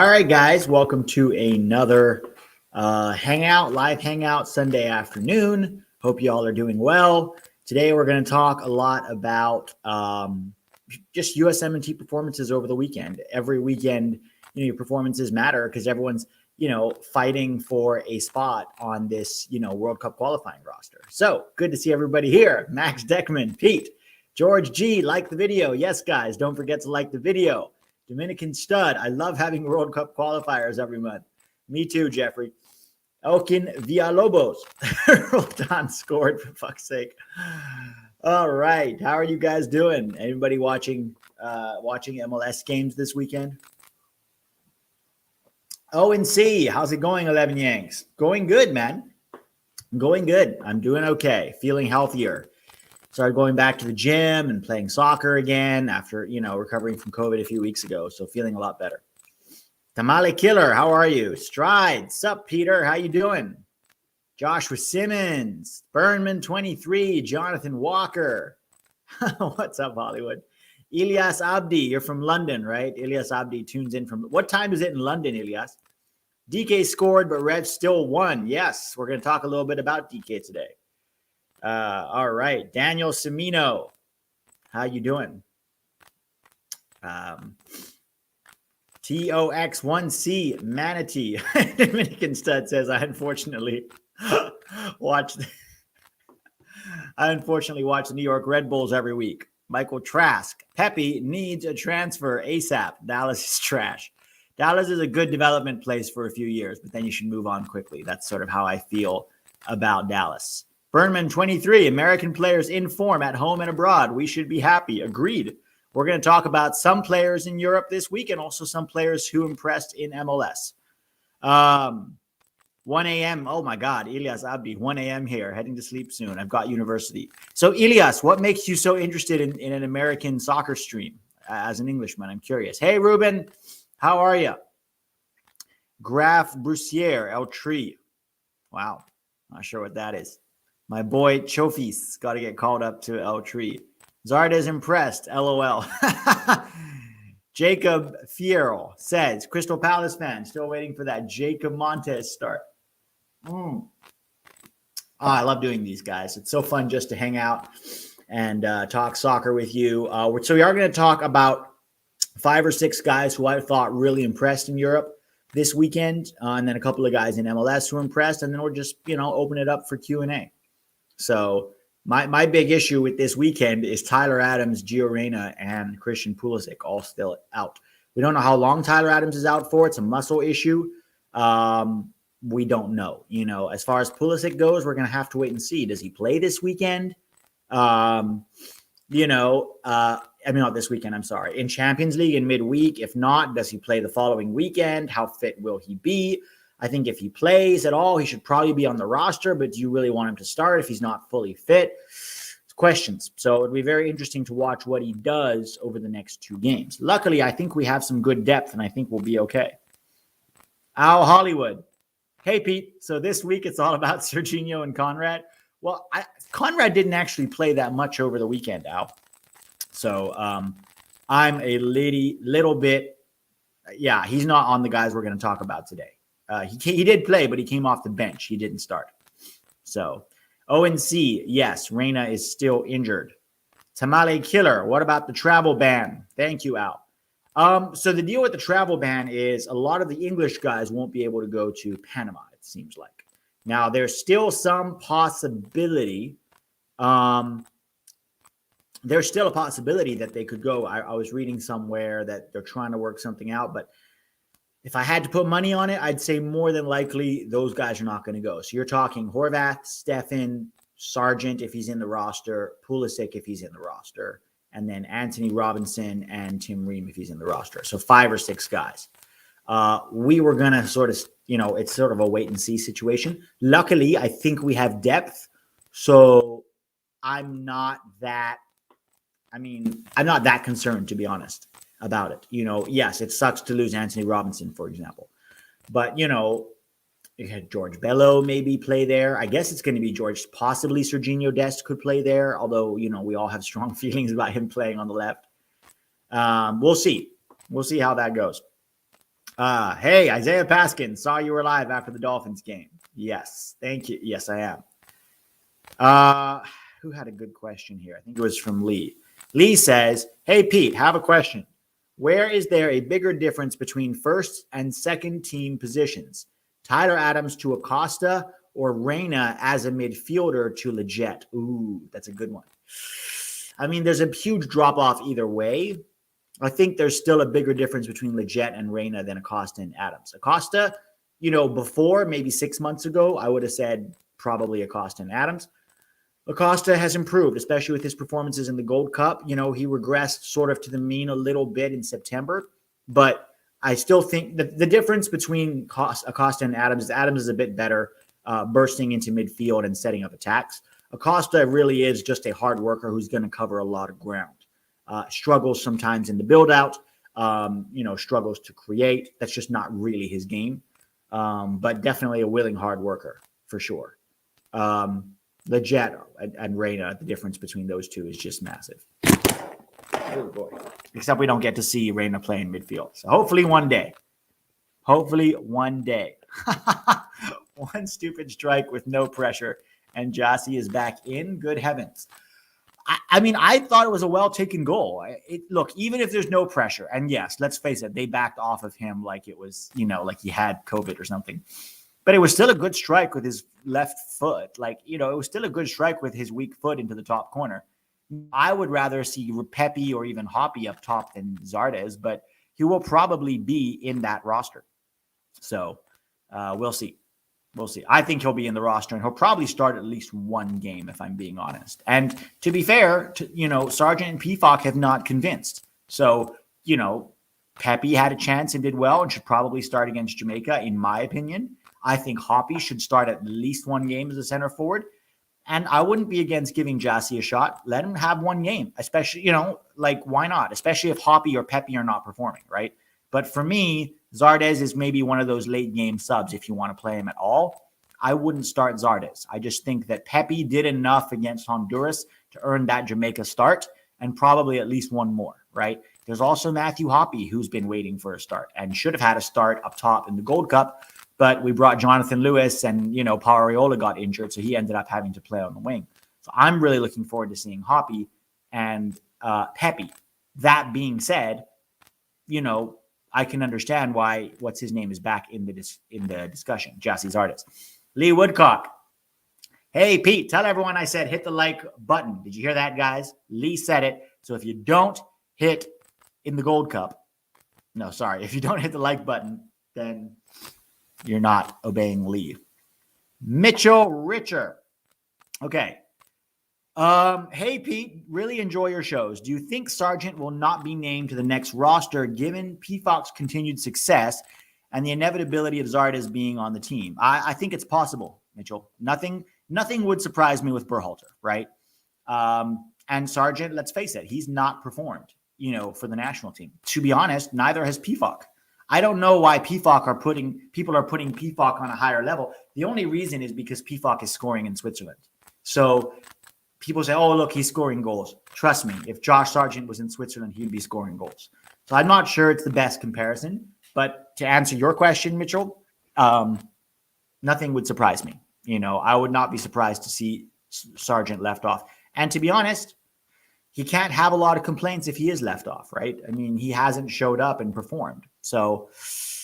All right, guys, welcome to another live hangout Sunday afternoon. Hope you all are doing well. Today, we're going to talk a lot about just USMNT performances over the weekend. Every weekend, your performances matter because everyone's, fighting for a spot on this, World Cup qualifying roster. So good to see everybody here. Max Deckman, Pete, George G, like the video. Yes, guys, don't forget to like the video. Dominican Stud, I love having World Cup qualifiers every month. Me too, Jeffrey. Elkin Villalobos. Roldan scored, for fuck's sake. All right. How are you guys doing? Anybody watching MLS games this weekend? ONC, how's it going, 11 Yanks? Going good, man. Going good. I'm doing okay. Feeling healthier. Started going back to the gym and playing soccer again after, recovering from COVID a few weeks ago. So feeling a lot better. Tamale Killer, how are you? Stride, sup, Peter? How you doing? Joshua Simmons, Burnman 23, Jonathan Walker. What's up, Hollywood? Ilyas Abdi, you're from London, right? Ilyas Abdi tunes in from, what time is it in London, Ilyas? DK scored, but Rev still won. Yes, we're going to talk a little bit about DK today. All right. Daniel Semino. How you doing? TOX1C Manatee. Dominican Stud says, I unfortunately watch the New York Red Bulls every week. Michael Trask. Pepe needs a transfer ASAP. Dallas is trash. Dallas is a good development place for a few years, but then you should move on quickly. That's sort of how I feel about Dallas. Burnman 23, American players in form at home and abroad. We should be happy. Agreed. We're going to talk about some players in Europe this week and also some players who impressed in MLS. 1 a.m. Oh, my God. Ilyas Abdi, 1 a.m. here. Heading to sleep soon. I've got university. So, Ilyas, what makes you so interested in an American soccer stream as an Englishman? I'm curious. Hey, Ruben. How are you? Graf Brussier, El Tree. Wow. Not sure what that is. My boy Chofis got to get called up to El Tree. Zarda's impressed. LOL. Jacob Fierro says, Crystal Palace fan, still waiting for that Jacob Montes start. I love doing these, guys. It's so fun just to hang out and talk soccer with you. So we are going to talk about 5 or 6 guys who I thought really impressed in Europe this weekend, and then a couple of guys in MLS who impressed, and then we'll just, open it up for Q&A. So my big issue with this weekend is Tyler Adams, Gio Reyna, and Christian Pulisic all still out. We don't know how long Tyler Adams is out for. It's a muscle issue. We don't know. As far as Pulisic goes, we're going to have to wait and see. Does he play this weekend? Not this weekend, I'm sorry. In Champions League in midweek? If not, does he play the following weekend? How fit will he be? I think if he plays at all, he should probably be on the roster, but do you really want him to start if he's not fully fit? It's questions. So it'll be very interesting to watch what he does over the next 2 games. Luckily, I think we have some good depth, and I think we'll be okay. Al Hollywood. Hey, Pete. So this week, it's all about Serginho and Conrad. Well, Conrad didn't actually play that much over the weekend, Al. So I'm a little bit, he's not on the guys we're going to talk about today. He did play, but he came off the bench. He didn't start. So, ONC, yes, Reyna is still injured. Tamale Killer, what about the travel ban? Thank you, Al. So the deal with the travel ban is a lot of the English guys won't be able to go to Panama, it seems like. Now, there's still some possibility. There's still a possibility that they could go. I was reading somewhere that they're trying to work something out, but if I had to put money on it, I'd say more than likely those guys are not going to go. So you're talking Horvath, Stefan, Sargent if he's in the roster, Pulisic if he's in the roster, and then Anthony Robinson and Tim Ream if he's in the roster. So 5 or 6 guys. We were going to sort of, it's sort of a wait and see situation. Luckily, I think we have depth. So I'm not that concerned, to be honest, about it. Yes, it sucks to lose Anthony Robinson, for example. But, you had George Bello maybe play there. I guess it's going to be George, possibly Serginho Dest could play there, although, we all have strong feelings about him playing on the left. We'll see. We'll see how that goes. Hey, Isaiah Paskin, saw you were live after the Dolphins game. Yes, thank you. Yes, I am. Who had a good question here? I think it was from Lee. Lee says, hey, Pete, have a question. Where is there a bigger difference between first and second team positions? Tyler Adams to Acosta or Reyna as a midfielder to Leggett? Ooh, that's a good one. I mean, there's a huge drop-off either way. I think there's still a bigger difference between Leggett and Reyna than Acosta and Adams. Acosta, before, maybe 6 months ago, I would have said probably Acosta and Adams. Acosta has improved, especially with his performances in the Gold Cup. He regressed sort of to the mean a little bit in September, but I still think that the difference between Acosta and Adams is a bit better bursting into midfield and setting up attacks. Acosta really is just a hard worker who's going to cover a lot of ground. Struggles sometimes in the build-out, struggles to create. That's just not really his game, but definitely a willing hard worker for sure. Leggett and Reyna, the difference between those two is just massive. Oh boy. Except we don't get to see Reyna play in midfield. So hopefully one day. One stupid strike with no pressure, and Jassy is back in. Good heavens. I mean, I thought it was a well-taken goal. Look, even if there's no pressure, and yes, let's face it, they backed off of him like it was, like he had COVID or something. But it was still a good strike with his left foot. It was still a good strike with his weak foot into the top corner. I would rather see Pepe or even Hoppy up top than Zardes, but he will probably be in that roster. So we'll see. We'll see. I think he'll be in the roster, and he'll probably start at least one game, if I'm being honest. And to be fair, Sargent and Pefok have not convinced. So, Pepe had a chance and did well and should probably start against Jamaica, in my opinion. I think Hoppy should start at least one game as a center forward. And I wouldn't be against giving Jassy a shot. Let him have one game, especially, why not? Especially if Hoppy or Pepe are not performing, right? But for me, Zardes is maybe one of those late game subs if you want to play him at all. I wouldn't start Zardes. I just think that Pepe did enough against Honduras to earn that Jamaica start and probably at least one more, right? There's also Matthew Hoppy, who's been waiting for a start and should have had a start up top in the Gold Cup, but we brought Jonathan Lewis and, Paul Arreola got injured, so he ended up having to play on the wing. So I'm really looking forward to seeing Hoppy and Pepe. That being said, I can understand why what's his name is back in the discussion. Jassy Zardes. Lee Woodcock. Hey, Pete, tell everyone I said hit the like button. Did you hear that, guys? Lee said it. So if you don't hit in the Gold Cup, if you don't hit the like button, then you're not obeying Lee. Mitchell Richer. Okay. Hey, Pete, really enjoy your shows. Do you think Sargent will not be named to the next roster given Pefok's continued success and the inevitability of Zardes being on the team? I think it's possible, Mitchell. Nothing would surprise me with Berhalter, right? And Sargent, let's face it, he's not performed, for the national team. To be honest, neither has Pefok. I don't know why people are putting Pefok on a higher level. The only reason is because Pefok is scoring in Switzerland. So people say, oh, look, he's scoring goals. Trust me, if Josh Sargent was in Switzerland, he'd be scoring goals. So I'm not sure it's the best comparison. But to answer your question, Mitchell, nothing would surprise me. I would not be surprised to see Sargent left off. And to be honest, he can't have a lot of complaints if he is left off, right? I mean, he hasn't showed up and performed. So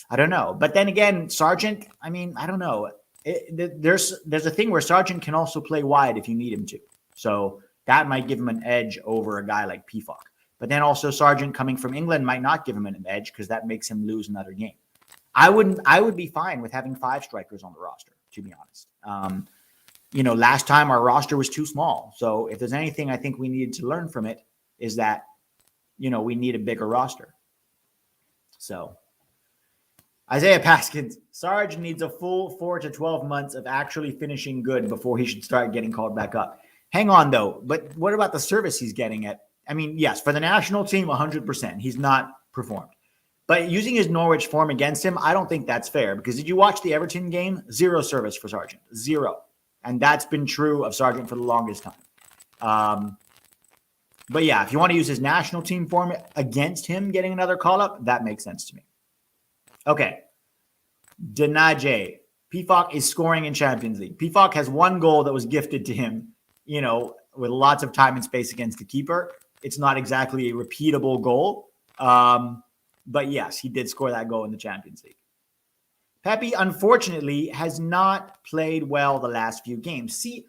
I don't know. But then again, Sargent, I don't know. There's a thing where Sargent can also play wide if you need him to. So that might give him an edge over a guy like Pefok. But then also Sargent coming from England might not give him an edge because that makes him lose another game. I would be fine with having 5 strikers on the roster, to be honest. Last time our roster was too small. So if there's anything I think we needed to learn from it is that, we need a bigger roster. So Isaiah Paskins, Sarge needs a full 4 to 12 months of actually finishing good before he should start getting called back up. Hang on, though. But what about the service he's getting at? Yes, for the national team, 100%. He's not performed. But using his Norwich form against him, I don't think that's fair. Because did you watch the Everton game? 0 service for Sargent. 0. And that's been true of Sargent for the longest time. But yeah, if you want to use his national team form against him getting another call-up, that makes sense to me. Okay. Denaje. PFOC is scoring in Champions League. PFOC has one goal that was gifted to him, with lots of time and space against the keeper. It's not exactly a repeatable goal. But yes, he did score that goal in the Champions League. Pepe, unfortunately, has not played well the last few games. See,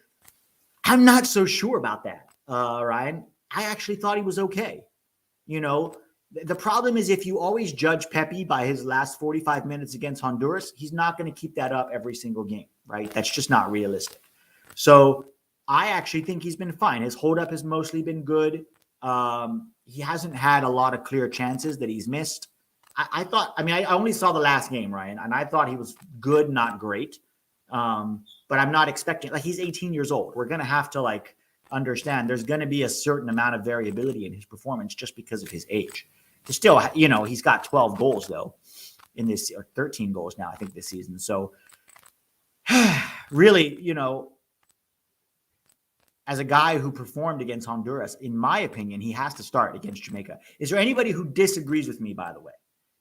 I'm not so sure about that, Ryan. I actually thought he was okay. The problem is if you always judge Pepe by his last 45 minutes against Honduras, he's not going to keep that up every single game, right? That's just not realistic. So I actually think he's been fine. His hold-up has mostly been good. He hasn't had a lot of clear chances that he's missed. I only saw the last game, Ryan, and I thought he was good, not great. But I'm not expecting, he's 18 years old. We're going to have to, understand there's going to be a certain amount of variability in his performance just because of his age. Still, he's got 12 goals, though, in this, or 13 goals now, I think, this season. So, really, as a guy who performed against Honduras, in my opinion, he has to start against Jamaica. Is there anybody who disagrees with me, by the way?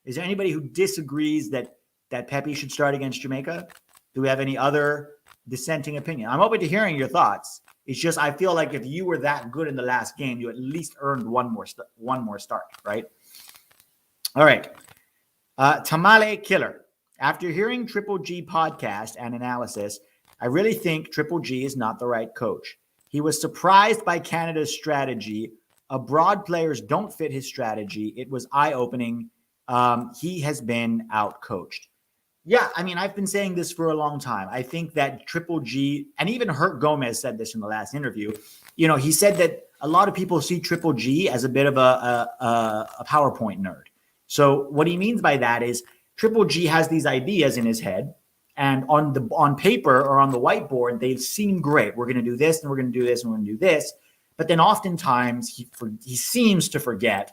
Is there anybody who disagrees that Pepe should start against Jamaica? Do we have any other dissenting opinion? I'm open to hearing your thoughts. It's just I feel like if you were that good in the last game, you at least earned one more start, right? All right. Tamale Killer. After hearing Triple G podcast and analysis, I really think Triple G is not the right coach. He was surprised by Canada's strategy. Abroad players don't fit his strategy. It was eye-opening. He has been out-coached. Yeah, I've been saying this for a long time. I think that Triple G, and even Hurt Gomez said this in the last interview, he said that a lot of people see Triple G as a bit of a PowerPoint nerd. So what he means by that is Triple G has these ideas in his head, and on paper or on the whiteboard, they seem great. We're going to do this, and we're going to do this, and we're going to do this. But then oftentimes he seems to forget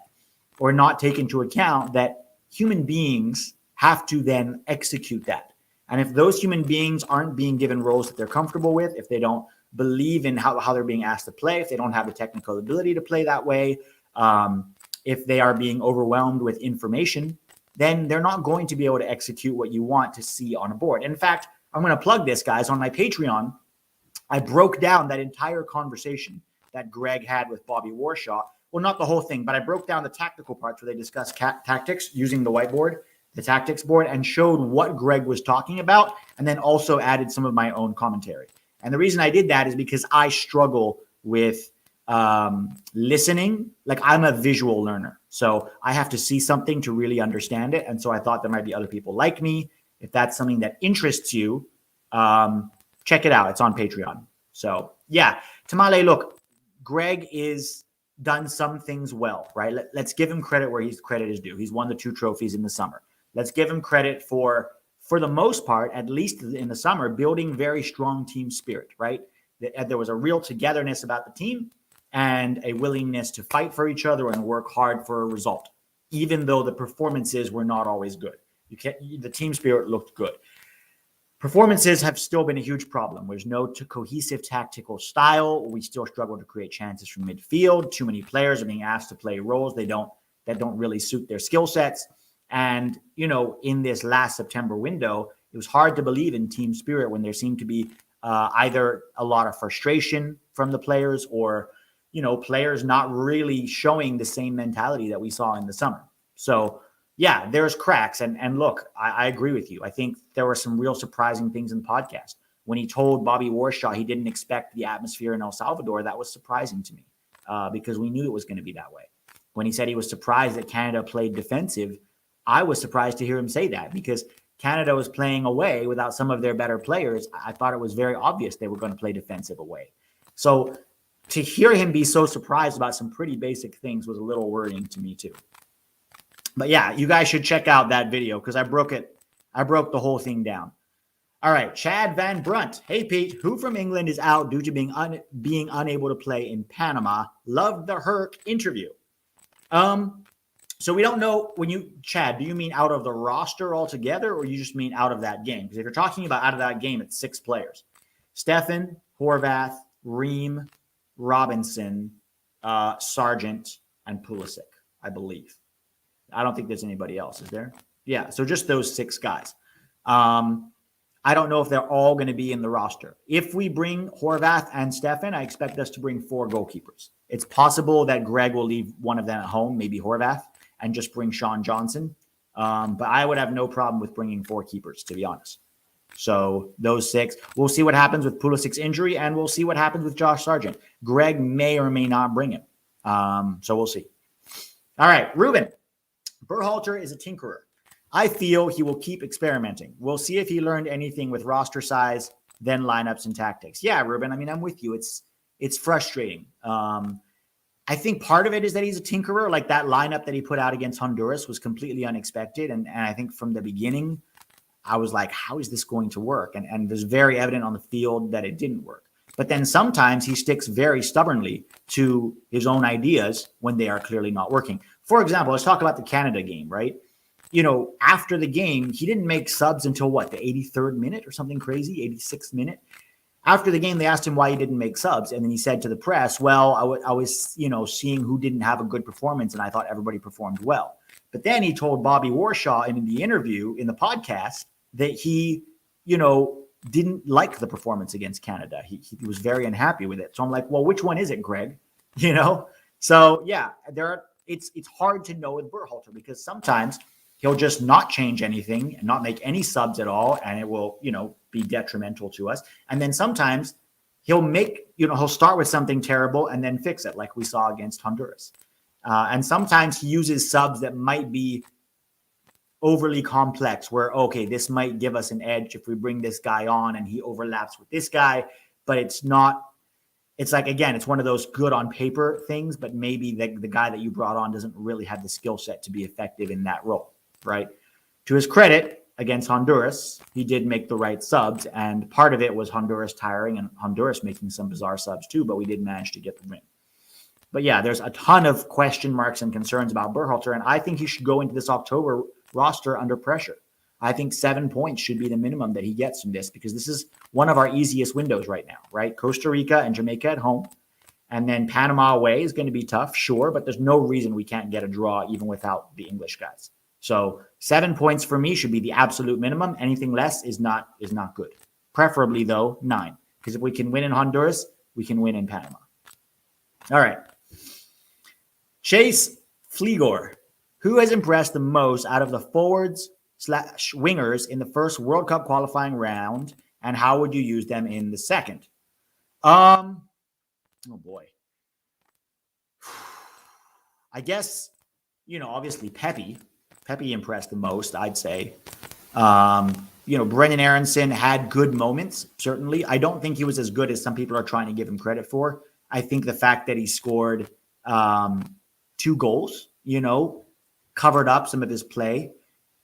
or not take into account that human beings have to then execute that. And if those human beings aren't being given roles that they're comfortable with, if they don't believe in how they're being asked to play, if they don't have the technical ability to play that way, if they are being overwhelmed with information, then they're not going to be able to execute what you want to see on a board. In fact, I'm going to plug this, guys. On my Patreon, I broke down that entire conversation that Gregg had with Bobby Warshaw. Well, not the whole thing, but I broke down the tactical parts where they discussed tactics using the whiteboard, the tactics board, and showed what Gregg was talking about, and then also added some of my own commentary. And the reason I did that is because I struggle with listening. I'm a visual learner, so I have to see something to really understand it. And so I thought there might be other people like me. If that's something that interests you, check it out. It's on Patreon. So yeah, Tamale, look, Gregg is done some things well, right? Let's give him credit where credit is due. He's won the 2 trophies in the summer. Let's give him credit for the most part, at least in the summer, building very strong team spirit, right? There was a real togetherness about the team and a willingness to fight for each other and work hard for a result, even though the performances were not always good. The team spirit looked good. Performances have still been a huge problem. There's no cohesive tactical style. We still struggle to create chances from midfield. Too many players are being asked to play roles that don't really suit their skill sets. And, in this last September window, it was hard to believe in team spirit when there seemed to be either a lot of frustration from the players or, players not really showing the same mentality that we saw in the summer. So, yeah, there's cracks. And look, I agree with you. I think there were some real surprising things in the podcast. When he told Bobby Warshaw he didn't expect the atmosphere in El Salvador, that was surprising to me because we knew it was going to be that way. When he said he was surprised that Canada played defensive, I was surprised to hear him say that because Canada was playing away without some of their better players. I thought it was very obvious they were going to play defensive away. So to hear him be so surprised about some pretty basic things was a little worrying to me too. But yeah, you guys should check out that video because I broke the whole thing down. All right, Chad Van Brunt. Hey, Pete, who from England is out due to being unable to play in Panama? Loved the Herc interview. So we don't know Chad, do you mean out of the roster altogether or you just mean out of that game? Because if you're talking about out of that game, it's 6 players. Stefan, Horvath, Ream, Robinson, Sargent, and Pulisic, I believe. I don't think there's anybody else, is there? Yeah, so just those 6 guys. I don't know if they're all going to be in the roster. If we bring Horvath and Stefan, I expect us to bring 4 goalkeepers. It's possible that Gregg will leave one of them at home, maybe Horvath, and just bring Sean Johnson. But I would have no problem with bringing 4 keepers, to be honest. So those 6, we'll see what happens with Pulisic's injury, and we'll see what happens with Josh Sargent. Gregg may or may not bring him. So we'll see. All right, Ruben. Berhalter is a tinkerer. I feel he will keep experimenting. We'll see if he learned anything with roster size, then lineups and tactics. Yeah, Ruben, I mean, I'm with you. It's frustrating. I think part of it is that he's a tinkerer. Like that lineup that he put out against Honduras was completely unexpected. And I think from the beginning, I was like, how is this going to work? And it was very evident on the field that it didn't work. But then sometimes he sticks very stubbornly to his own ideas when they are clearly not working. For example, let's talk about the Canada game, right? After the game, he didn't make subs until what, the 83rd minute or something crazy, 86th minute. After the game, they asked him why he didn't make subs. And then he said to the press, well, I was, seeing who didn't have a good performance, and I thought everybody performed well. But then he told Bobby Warshaw in the interview, in the podcast, that he, didn't like the performance against Canada. He was very unhappy with it. So I'm like, well, which one is it, Gregg? So yeah, it's hard to know with Berhalter because sometimes he'll just not change anything and not make any subs at all, and it will, be detrimental to us. And then sometimes he'll he'll start with something terrible and then fix it, like we saw against Honduras. And sometimes he uses subs that might be overly complex, where, okay, this might give us an edge if we bring this guy on and he overlaps with this guy, but it's not. It's like, again, it's one of those good on paper things, but maybe the guy that you brought on doesn't really have the skill set to be effective in that role, right? To his credit, against Honduras, he did make the right subs, and part of it was Honduras tiring and Honduras making some bizarre subs too, but we did manage to get the win. But yeah, there's a ton of question marks and concerns about Berhalter, and I think he should go into this October roster under pressure. I think 7 points should be the minimum that he gets from this, because this is one of our easiest windows right now, right? Costa Rica and Jamaica at home, and then Panama away is going to be tough, sure, but there's no reason we can't get a draw even without the English guys. So 7 points for me should be the absolute minimum. Anything less is not good. Preferably, though, 9. Because if we can win in Honduras, we can win in Panama. All right. Chase Flegor. Who has impressed the most out of the forwards/wingers in the first World Cup qualifying round, and how would you use them in the second? Oh, boy. I guess, obviously Pepe. Pepe impressed the most, I'd say. Brendan Aronson had good moments, certainly. I don't think he was as good as some people are trying to give him credit for. I think the fact that he scored 2 goals, covered up some of his play.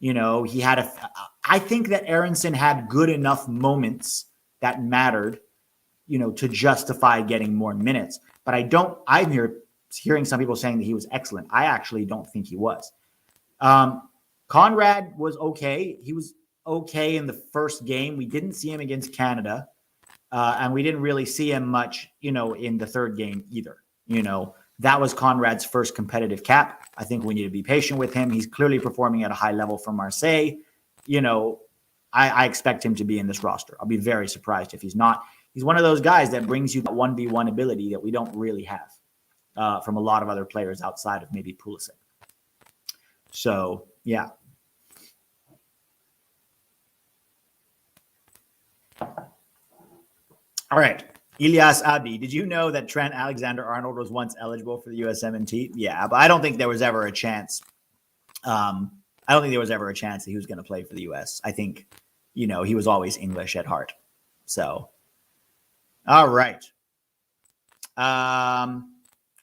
I think that Aronson had good enough moments that mattered, to justify getting more minutes. But I'm hearing some people saying that he was excellent. I actually don't think he was. Conrad was okay. He was okay in the first game. We didn't see him against Canada. And we didn't really see him much, in the third game either. That was Conrad's first competitive cap. I think we need to be patient with him. He's clearly performing at a high level for Marseille. I expect him to be in this roster. I'll be very surprised if he's not. He's one of those guys that brings you that 1v1 ability that we don't really have from a lot of other players outside of maybe Pulisic. So, yeah. All right. Ilyas Abdi, did you know that Trent Alexander-Arnold was once eligible for the USMNT? Yeah, but I don't think there was ever a chance. I don't think there was ever a chance that he was going to play for the US. I think, he was always English at heart. So, all right.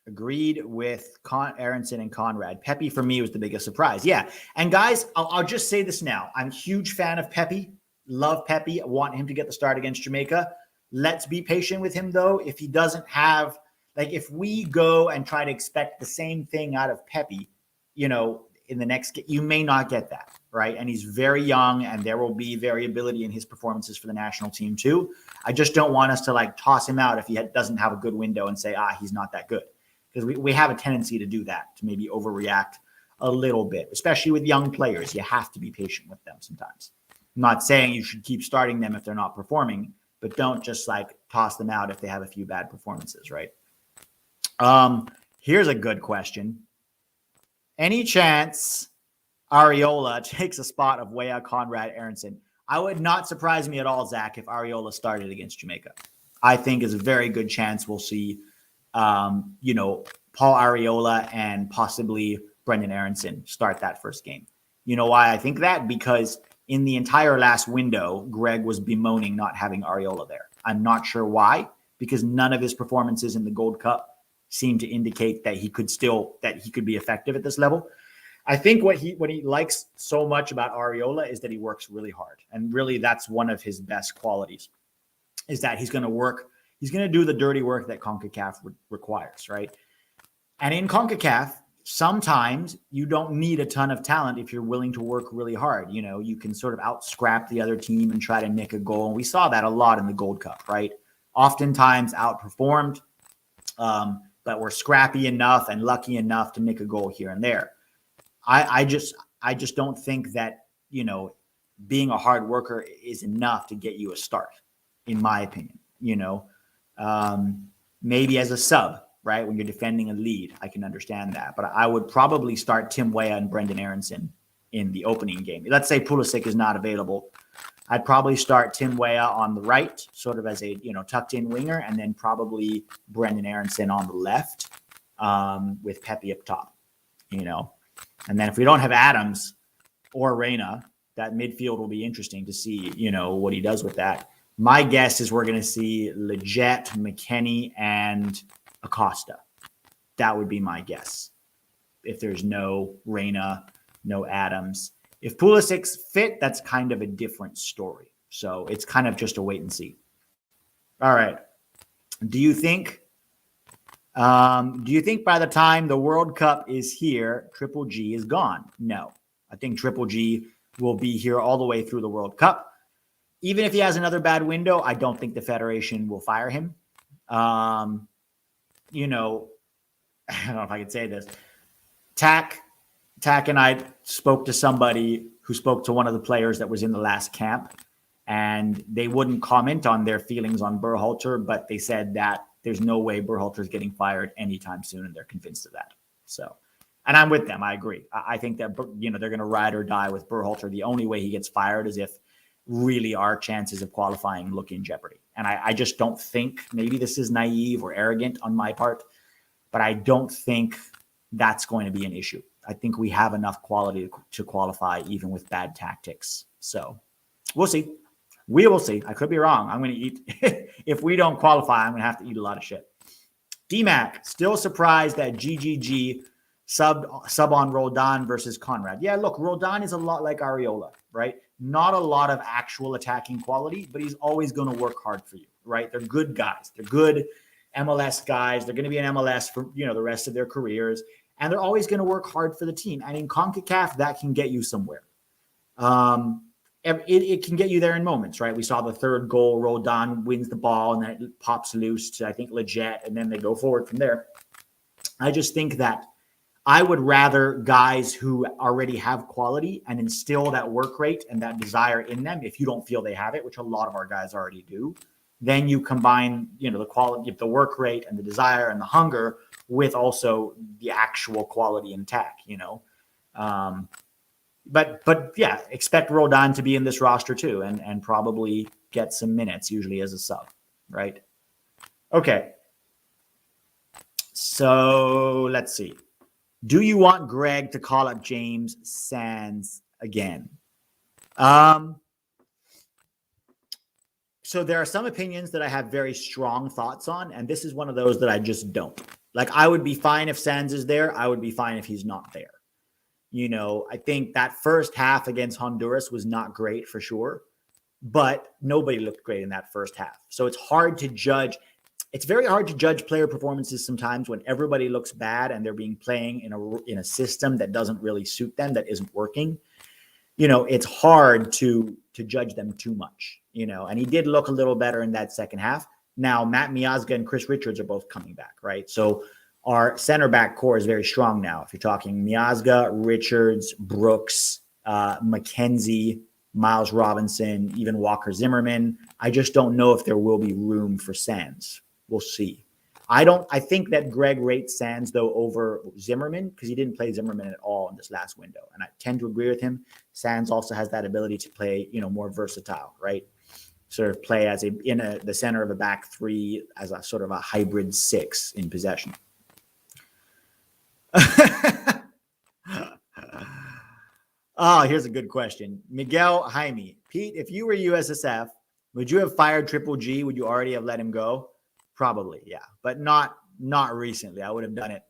Agreed with Aronson and Conrad. Pepe for me was the biggest surprise. Yeah. And guys, I'll just say this now. I'm a huge fan of Pepe. Love Pepe. I want him to get the start against Jamaica. Let's be patient with him, though. If he doesn't have, if we go and try to expect the same thing out of Pepe, in the next game, you may not get that, right? And he's very young, and there will be variability in his performances for the national team, too. I just don't want us to, toss him out if he doesn't have a good window and say, he's not that good. Because we have a tendency to do that, to maybe overreact a little bit, especially with young players. You have to be patient with them sometimes. I'm not saying you should keep starting them if they're not performing, but don't just like toss them out if they have a few bad performances, right? Here's a good question. Any chance Arriola takes a spot of Weah, Conrad, Aronson? I would not surprise me at all, Zach, if Arriola started against Jamaica. I think is a very good chance we'll see, Paul Arriola and possibly Brendan Aronson start that first game. You know why I think that? Because in the entire last window, Gregg was bemoaning not having Arriola there. I'm not sure why, because none of his performances in the Gold Cup seem to indicate that he could be effective at this level. I think what he likes so much about Arriola is that he works really hard. And really that's one of his best qualities, is that he's going to do the dirty work that CONCACAF requires, right? And in CONCACAF, sometimes you don't need a ton of talent if you're willing to work really hard. You know, you can sort of out-scrap the other team and try to nick a goal. And we saw that a lot in the Gold Cup, right? Oftentimes outperformed, but we're scrappy enough and lucky enough to nick a goal here and there. I just don't think that, being a hard worker is enough to get you a start, in my opinion. Maybe as a sub, right? When you're defending a lead, I can understand that. But I would probably start Tim Weah and Brendan Aronson in the opening game. Let's say Pulisic is not available. I'd probably start Tim Weah on the right, sort of as a, tucked in winger, and then probably Brendan Aronson on the left, with Pepe up top, And then if we don't have Adams or Reyna, that midfield will be interesting to see, what he does with that. My guess is we're going to see Leggett, McKennie, and Acosta. That would be my guess. If there's no Reyna, no Adams. If Pulisic's fit, that's kind of a different story. So it's kind of just a wait and see. All right. Do you think by the time the World Cup is here, Triple G is gone? No. I think Triple G will be here all the way through the World Cup. Even if he has another bad window, I don't think the Federation will fire him. I don't know if I could say this. Tack and I spoke to somebody who spoke to one of the players that was in the last camp, and they wouldn't comment on their feelings on Berhalter, but they said that there's no way Berhalter is getting fired anytime soon, and they're convinced of that. So, and I'm with them. I agree. I think that, they're going to ride or die with Berhalter. The only way he gets fired is if really our chances of qualifying look in jeopardy. And I just don't think, maybe this is naive or arrogant on my part, but I don't think that's going to be an issue. I think we have enough quality to qualify even with bad tactics. So we'll see. We will see. I could be wrong. I'm going to eat. If we don't qualify, I'm going to have to eat a lot of shit. DMAC, still surprised that GGG sub on Roldan versus Conrad. Yeah, look, Roldan is a lot like Arriola, right? Not a lot of actual attacking quality, but he's always going to work hard for you, right? They're good guys. They're good MLS guys. They're going to be in MLS for, the rest of their careers. And they're always going to work hard for the team. And in CONCACAF, that can get you somewhere. It can get you there in moments, right? We saw the third goal, Roldan wins the ball, and then it pops loose to, I think, Leggett, and then they go forward from there. I just think that I would rather guys who already have quality and instill that work rate and that desire in them, if you don't feel they have it, which a lot of our guys already do, then you combine, the quality of the work rate and the desire and the hunger with also the actual quality and attack, But yeah, expect Roldan to be in this roster too, and probably get some minutes, usually as a sub, right? Okay. So let's see. Do you want Gregg to call up James Sands again? So there are some opinions that I have very strong thoughts on, and this is one of those that I just don't. Like, I would be fine if Sands is there. I would be fine if he's not there. I think that first half against Honduras was not great for sure, but nobody looked great in that first half. So it's hard to judge. It's very hard to judge player performances sometimes when everybody looks bad and they're playing in a system that doesn't really suit them, that isn't working. It's hard to judge them too much, and he did look a little better in that second half. Now, Matt Miazga and Chris Richards are both coming back, right? So our center back core is very strong now. If you're talking Miazga, Richards, Brooks, McKenzie, Miles Robinson, even Walker Zimmerman, I just don't know if there will be room for Sands. We'll see. I think that Gregg rates Sands, though, over Zimmerman because he didn't play Zimmerman at all in this last window. And I tend to agree with him. Sands also has that ability to play, more versatile, right? Sort of play as the center of a back three as a sort of a hybrid six in possession. Oh, here's a good question. Miguel Jaime. Pete, if you were USSF, would you have fired Triple G? Would you already have let him go? Probably, yeah. But not recently. I would have done it.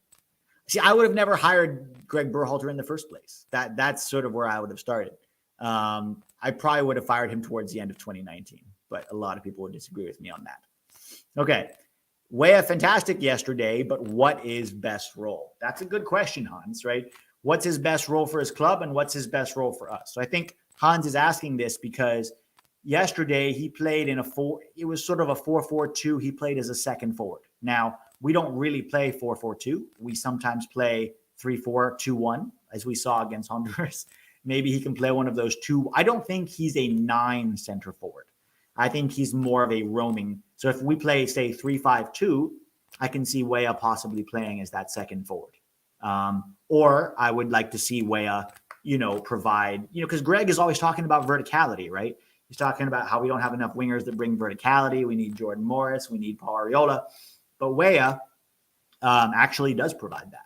See, I would have never hired Gregg Berhalter in the first place. That's sort of where I would have started. I probably would have fired him towards the end of 2019, but a lot of people would disagree with me on that. Okay. Weah, fantastic yesterday, but what is best role? That's a good question, Hans, right? What's his best role for his club and what's his best role for us? So I think Hans is asking this because yesterday he played it was sort of a 4-4-2. He played as a second forward. Now, we don't really play 4-4-2. We sometimes play 3-4-2-1, as we saw against Honduras. Maybe he can play one of those two. I don't think he's a 9 center forward. I think he's more of a roaming. So if we play, say, 3-5-2, I can see Weah possibly playing as that second forward. Or I would like to see Weah, provide, because Gregg is always talking about verticality, right? He's talking about how we don't have enough wingers that bring verticality. We need Jordan Morris. We need Paul Arriola. But Weah actually does provide that.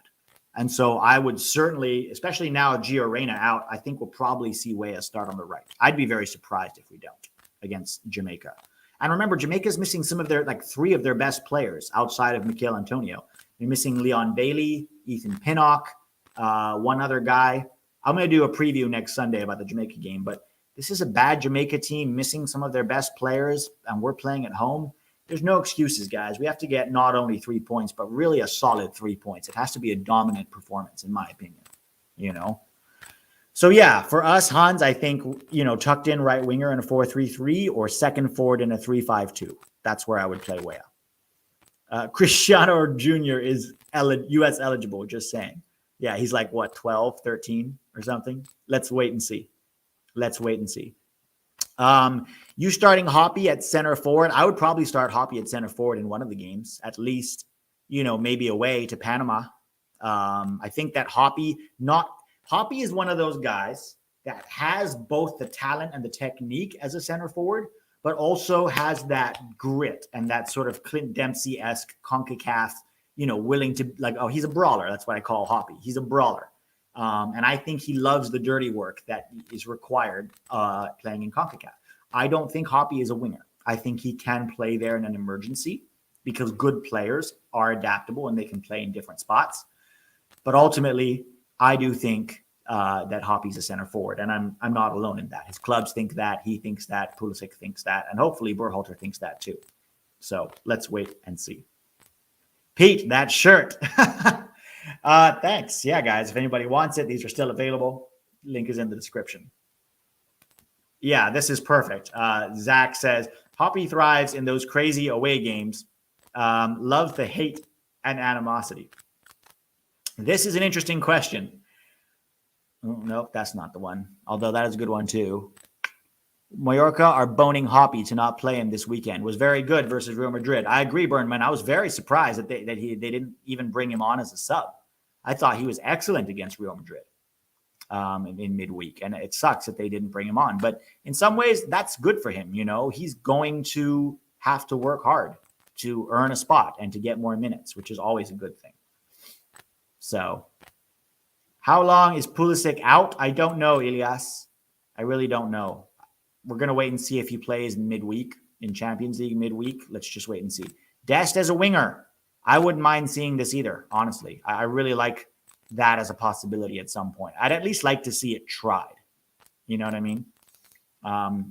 And so I would certainly, especially now Gio Reyna out, I think we'll probably see Weah start on the right. I'd be very surprised if we don't against Jamaica. And remember, Jamaica's missing some of their, 3 of their best players outside of Mikel Antonio. They're missing Leon Bailey, Ethan Pinnock, one other guy. I'm going to do a preview next Sunday about the Jamaica game, but this is a bad Jamaica team missing some of their best players, and we're playing at home. There's no excuses, guys. We have to get not only 3 points, but really a solid 3 points. It has to be a dominant performance, in my opinion, So, yeah, for us, Hans, I think, tucked in right winger in a 4-3-3 or second forward in a 3-5-2. That's where I would play Weah. Cristiano Jr. is U.S. eligible, just saying. Yeah, he's 12, 13 or something? Let's wait and see. You starting Hoppy at center forward? I would probably start Hoppy at center forward in one of the games, at least, maybe away to Panama. I think that Hoppy is one of those guys that has both the talent and the technique as a center forward, but also has that grit and that sort of Clint Dempsey-esque CONCACAF, willing to he's a brawler. That's what I call Hoppy. He's a brawler. And I think he loves the dirty work that is required playing in CONCACAF. I don't think Hoppy is a winger. I think he can play there in an emergency because good players are adaptable and they can play in different spots. But ultimately, I do think that Hoppy's a center forward, and I'm not alone in that. His clubs think that, he thinks that, Pulisic thinks that, and hopefully Berhalter thinks that too. So let's wait and see. Pete, that shirt. Thanks. Yeah, guys, if anybody wants it, these are still available. Link is in the description. Yeah, this is perfect. Zach says, Hoppy thrives in those crazy away games. Loves the hate and animosity. This is an interesting question. Oh, nope, that's not the one. Although that is a good one too. Mallorca are boning Hoppy to not play him this weekend. Was very good versus Real Madrid. I agree, Burnman. I was very surprised that they didn't even bring him on as a sub. I thought he was excellent against Real Madrid in midweek, and it sucks that they didn't bring him on. But in some ways, that's good for him. He's going to have to work hard to earn a spot and to get more minutes, which is always a good thing. So, how long is Pulisic out? I don't know, Ilias. I really don't know. We're going to wait and see if he plays midweek in Champions League midweek. Let's just wait and see. Dest as a winger. I wouldn't mind seeing this either, honestly. I really like that as a possibility at some point. I'd at least like to see it tried. You know what I mean?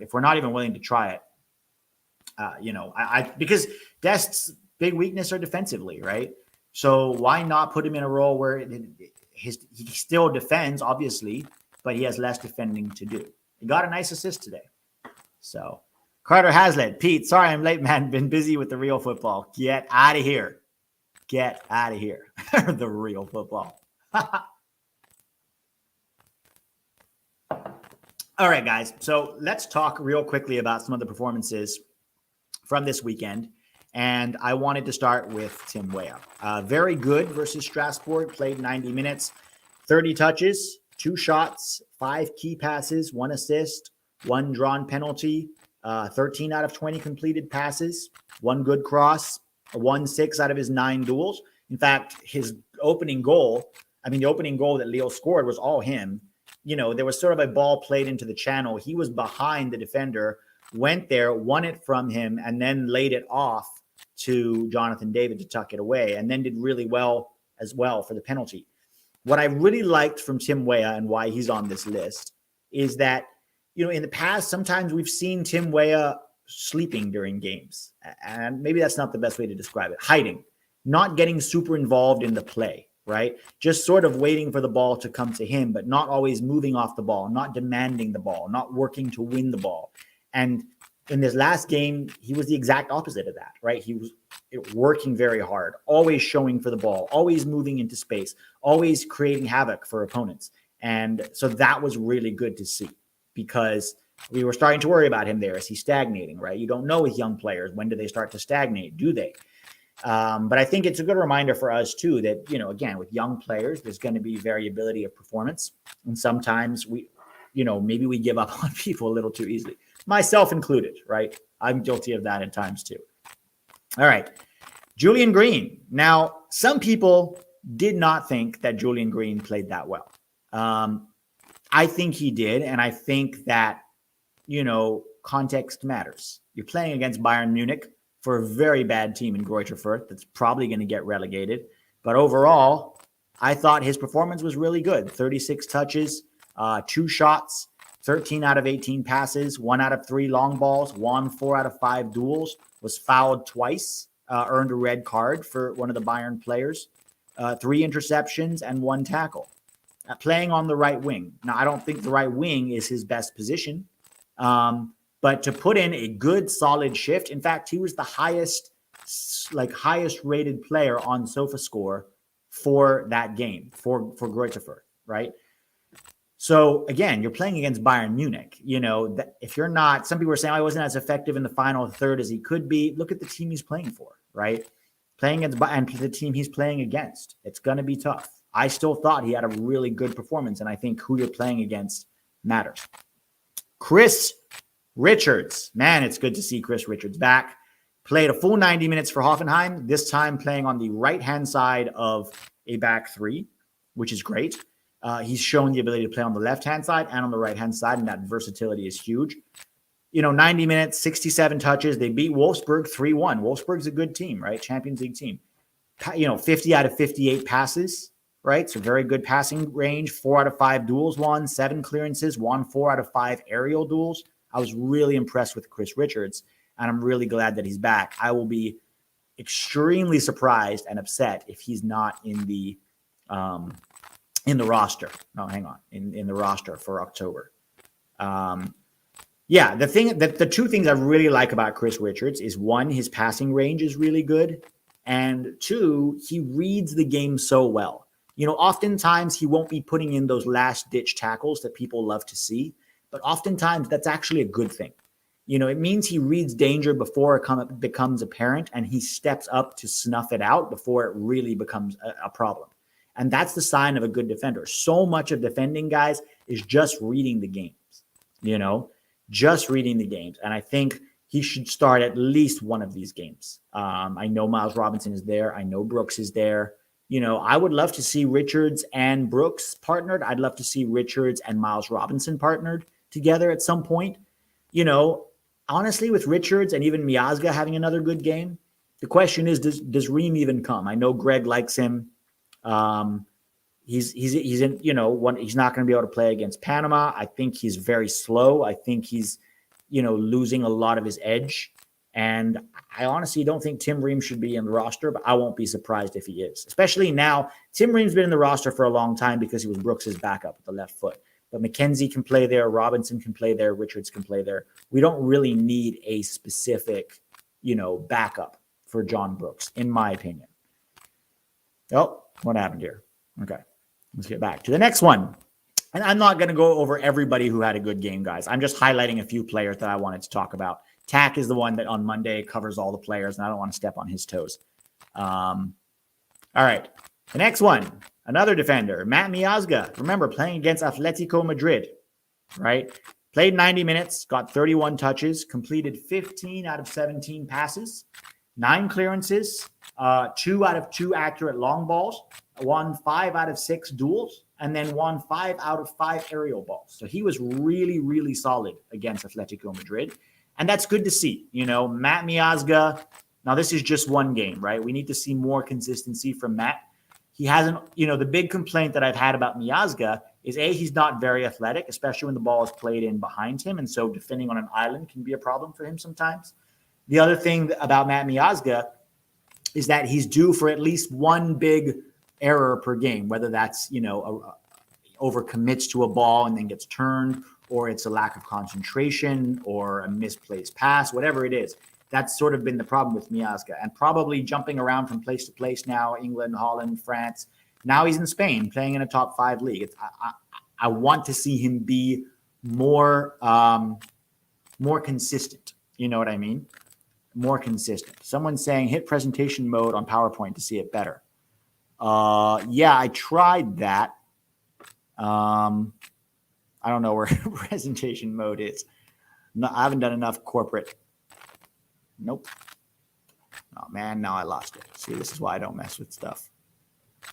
If we're not even willing to try it, because Dest's big weakness are defensively, right? So why not put him in a role where he still defends, obviously, but he has less defending to do. He got a nice assist today. So Carter Hazlitt, Pete, sorry I'm late, man. Been busy with the real football. Get out of here. Get out of here. The real football. All right, guys. So let's talk real quickly about some of the performances from this weekend. And I wanted to start with Tim Weah. Very good versus Strasbourg. Played 90 minutes, 30 touches, 2 shots, 5 key passes, 1 assist, 1 drawn penalty, 13 out of 20 completed passes, 1 good cross, 1-6 out of his 9 duels. In fact, his opening goal, the opening goal that Lille scored was all him. There was sort of a ball played into the channel. He was behind the defender, went there, won it from him, and then laid it off to Jonathan David to tuck it away, and then did really well as well for the penalty. What I really liked from Tim Weah and why he's on this list is that, in the past, sometimes we've seen Tim Weah sleeping during games. And maybe that's not the best way to describe it. Hiding, not getting super involved in the play, right? Just sort of waiting for the ball to come to him, but not always moving off the ball, not demanding the ball, not working to win the ball. And in this last game, he was the exact opposite of that, right? He was working very hard, always showing for the ball, always moving into space, always creating havoc for opponents. And so that was really good to see, because we were starting to worry about him there. Is he stagnating, right? You don't know with young players, when do they start to stagnate? Do they? But I think it's a good reminder for us too that, again, with young players, there's going to be variability of performance. And sometimes maybe we give up on people a little too easily, myself included, right? I'm guilty of that at times too. All right. Julian Greene. Now, some people did not think that Julian Greene played that well. I think he did. And I think that, context matters. You're playing against Bayern Munich for a very bad team in Greuther Fürth that's probably going to get relegated. But overall, I thought his performance was really good. 36 touches, 2 shots, 13 out of 18 passes, 1 out of 3 long balls, won 4 out of 5 duels, was fouled twice, earned a red card for one of the Bayern players, 3 interceptions and 1 tackle. Playing on the right wing. Now, I don't think the right wing is his best position, but to put in a good, solid shift. In fact, he was the highest rated player on SofaScore for that game for Greuther Fürth, right? So again, you're playing against Bayern Munich. If you're not, some people are saying I wasn't as effective in the final third as he could be. Look at the team he's playing for, right? Playing against and the team he's playing against. It's going to be tough. I still thought he had a really good performance, and I think who you're playing against matters. Chris Richards. Man, it's good to see Chris Richards back. Played a full 90 minutes for Hoffenheim, this time playing on the right-hand side of a back 3, which is great. He's shown the ability to play on the left-hand side and on the right-hand side, and that versatility is huge. 90 minutes, 67 touches. They beat Wolfsburg 3-1. Wolfsburg's a good team, right? Champions League team. 50 out of 58 passes, right? So very good passing range. 4 out of 5 duels won, 7 clearances, won 4 out of 5 aerial duels. I was really impressed with Chris Richards, and I'm really glad that he's back. I will be extremely surprised and upset if he's not in the roster. No, hang on. In the roster for October. The 2 things I really like about Chris Richards is, 1, his passing range is really good. And 2, he reads the game so well. Oftentimes he won't be putting in those last ditch tackles that people love to see, but oftentimes that's actually a good thing. It means he reads danger before it becomes apparent, and he steps up to snuff it out before it really becomes a problem. And that's the sign of a good defender. So much of defending, guys, is just reading the games, just reading the games. And I think he should start at least one of these games. I know Miles Robinson is there. I know Brooks is there. I would love to see Richards and Brooks partnered. I'd love to see Richards and Miles Robinson partnered together at some point. Honestly, with Richards and even Miazga having another good game, the question is, does Ream even come? I know Gregg likes him. He's in, he's not going to be able to play against Panama. I think he's very slow. I think he's, losing a lot of his edge. And I honestly don't think Tim Ream should be in the roster, but I won't be surprised if he is. Especially now, Tim Ream's been in the roster for a long time because he was Brooks's backup with the left foot. But McKenzie can play there, Robinson can play there, Richards can play there. We don't really need a specific, backup for John Brooks, in my opinion. Oh, what happened here? Okay, let's get back to the next one. And I'm not going to go over everybody who had a good game, guys. I'm just highlighting a few players that I wanted to talk about. Tack is the one that on Monday covers all the players, and I don't want to step on his toes. All right. The next one, another defender, Matt Miazga. Remember, playing against Atletico Madrid, right? Played 90 minutes, got 31 touches, completed 15 out of 17 passes, 9 clearances, 2 out of 2 accurate long balls, won 5 out of 6 duels, and then won 5 out of 5 aerial balls. So he was really, really solid against Atletico Madrid. And that's good to see. You know, Matt Miazga, now this is just one game, right? We need to see more consistency from Matt. He hasn't, you know, the big complaint that I've had about Miazga is he's not very athletic, especially when the ball is played in behind him. And so defending on an island can be a problem for him sometimes. The other thing about Matt Miazga is that he's due for at least one big error per game, whether that's, you know, overcommits to a ball and then gets turned, or it's a lack of concentration or a misplaced pass, whatever it is. That's sort of been the problem with Miazga, and probably jumping around from place to place now, England, Holland, France. Now he's in Spain playing in a top 5 league. I want to see him be more consistent. You know what I mean? More consistent. Someone's saying hit presentation mode on PowerPoint to see it better. Yeah, I tried that. I don't know where presentation mode is. No, I haven't done enough corporate. Nope. Oh, man, now I lost it. See, this is why I don't mess with stuff,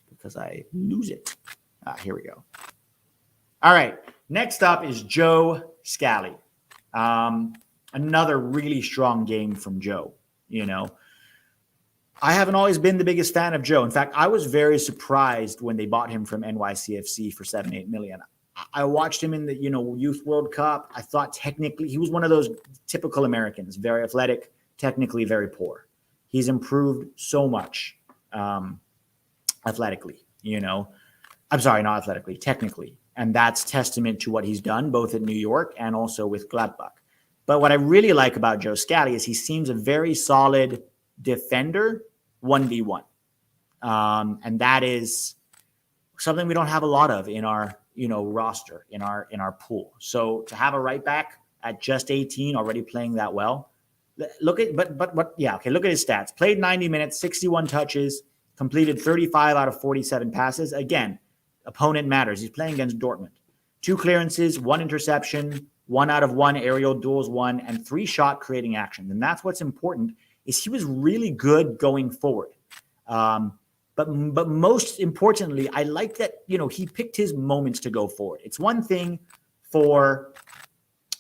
because I lose it. Here we go. All right. Next up is Joe Scally. Another really strong game from Joe. You know, I haven't always been the biggest fan of Joe. In fact, I was very surprised when they bought him from NYCFC for $7-8 million. I watched him in the, you know, Youth World Cup. I thought technically he was one of those typical Americans, very athletic, technically very poor. He's improved so much athletically, you know. I'm sorry, not athletically, technically. And that's testament to what he's done both in New York and also with Gladbach. But what I really like about Joe Scally is he seems a very solid defender 1v1. And that is something we don't have a lot of in our, you know, roster, in our pool. So to have a right back at just 18 already playing that well, look at, look at his stats. Played 90 minutes, 61 touches, completed 35 out of 47 passes. Again, opponent matters. He's playing against Dortmund. 2 clearances, 1 interception, 1 out of 1 aerial duels, 1, and 3 shot creating actions. And that's what's important, is he was really good going forward. But most importantly, I like that, you know, he picked his moments to go forward. It's one thing for,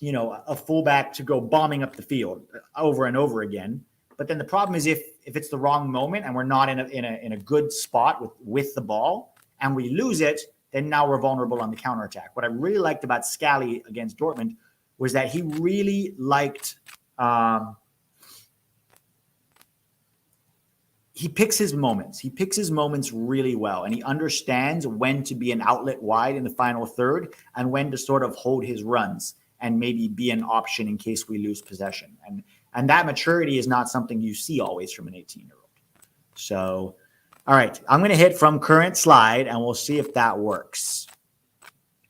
you know, a fullback to go bombing up the field over and over again. But then the problem is if it's the wrong moment and we're not in a good spot with the ball and we lose it, then now we're vulnerable on the counterattack. What I really liked about Scally against Dortmund was that he really liked he picks his moments. He picks his moments really well, and he understands when to be an outlet wide in the final third and when to sort of hold his runs and maybe be an option in case we lose possession. And that maturity is not something you see always from an 18-year-old. So, all right, I'm going to hit from current slide, and we'll see if that works.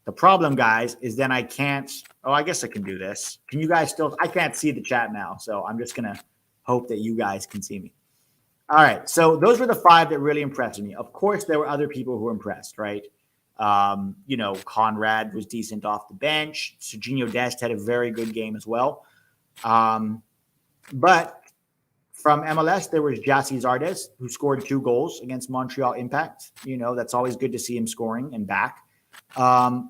The problem, guys, is then I can't – oh, I guess I can do this. Can you guys still – I can't see the chat now, so I'm just going to hope that you guys can see me. All right, so those were the 5 that really impressed me. Of course, there were other people who were impressed, right? You know, Conrad was decent off the bench. Serginho Dest had a very good game as well. But from MLS, there was Jassy Zardes, who scored 2 goals against Montreal Impact. You know, that's always good to see him scoring and back. I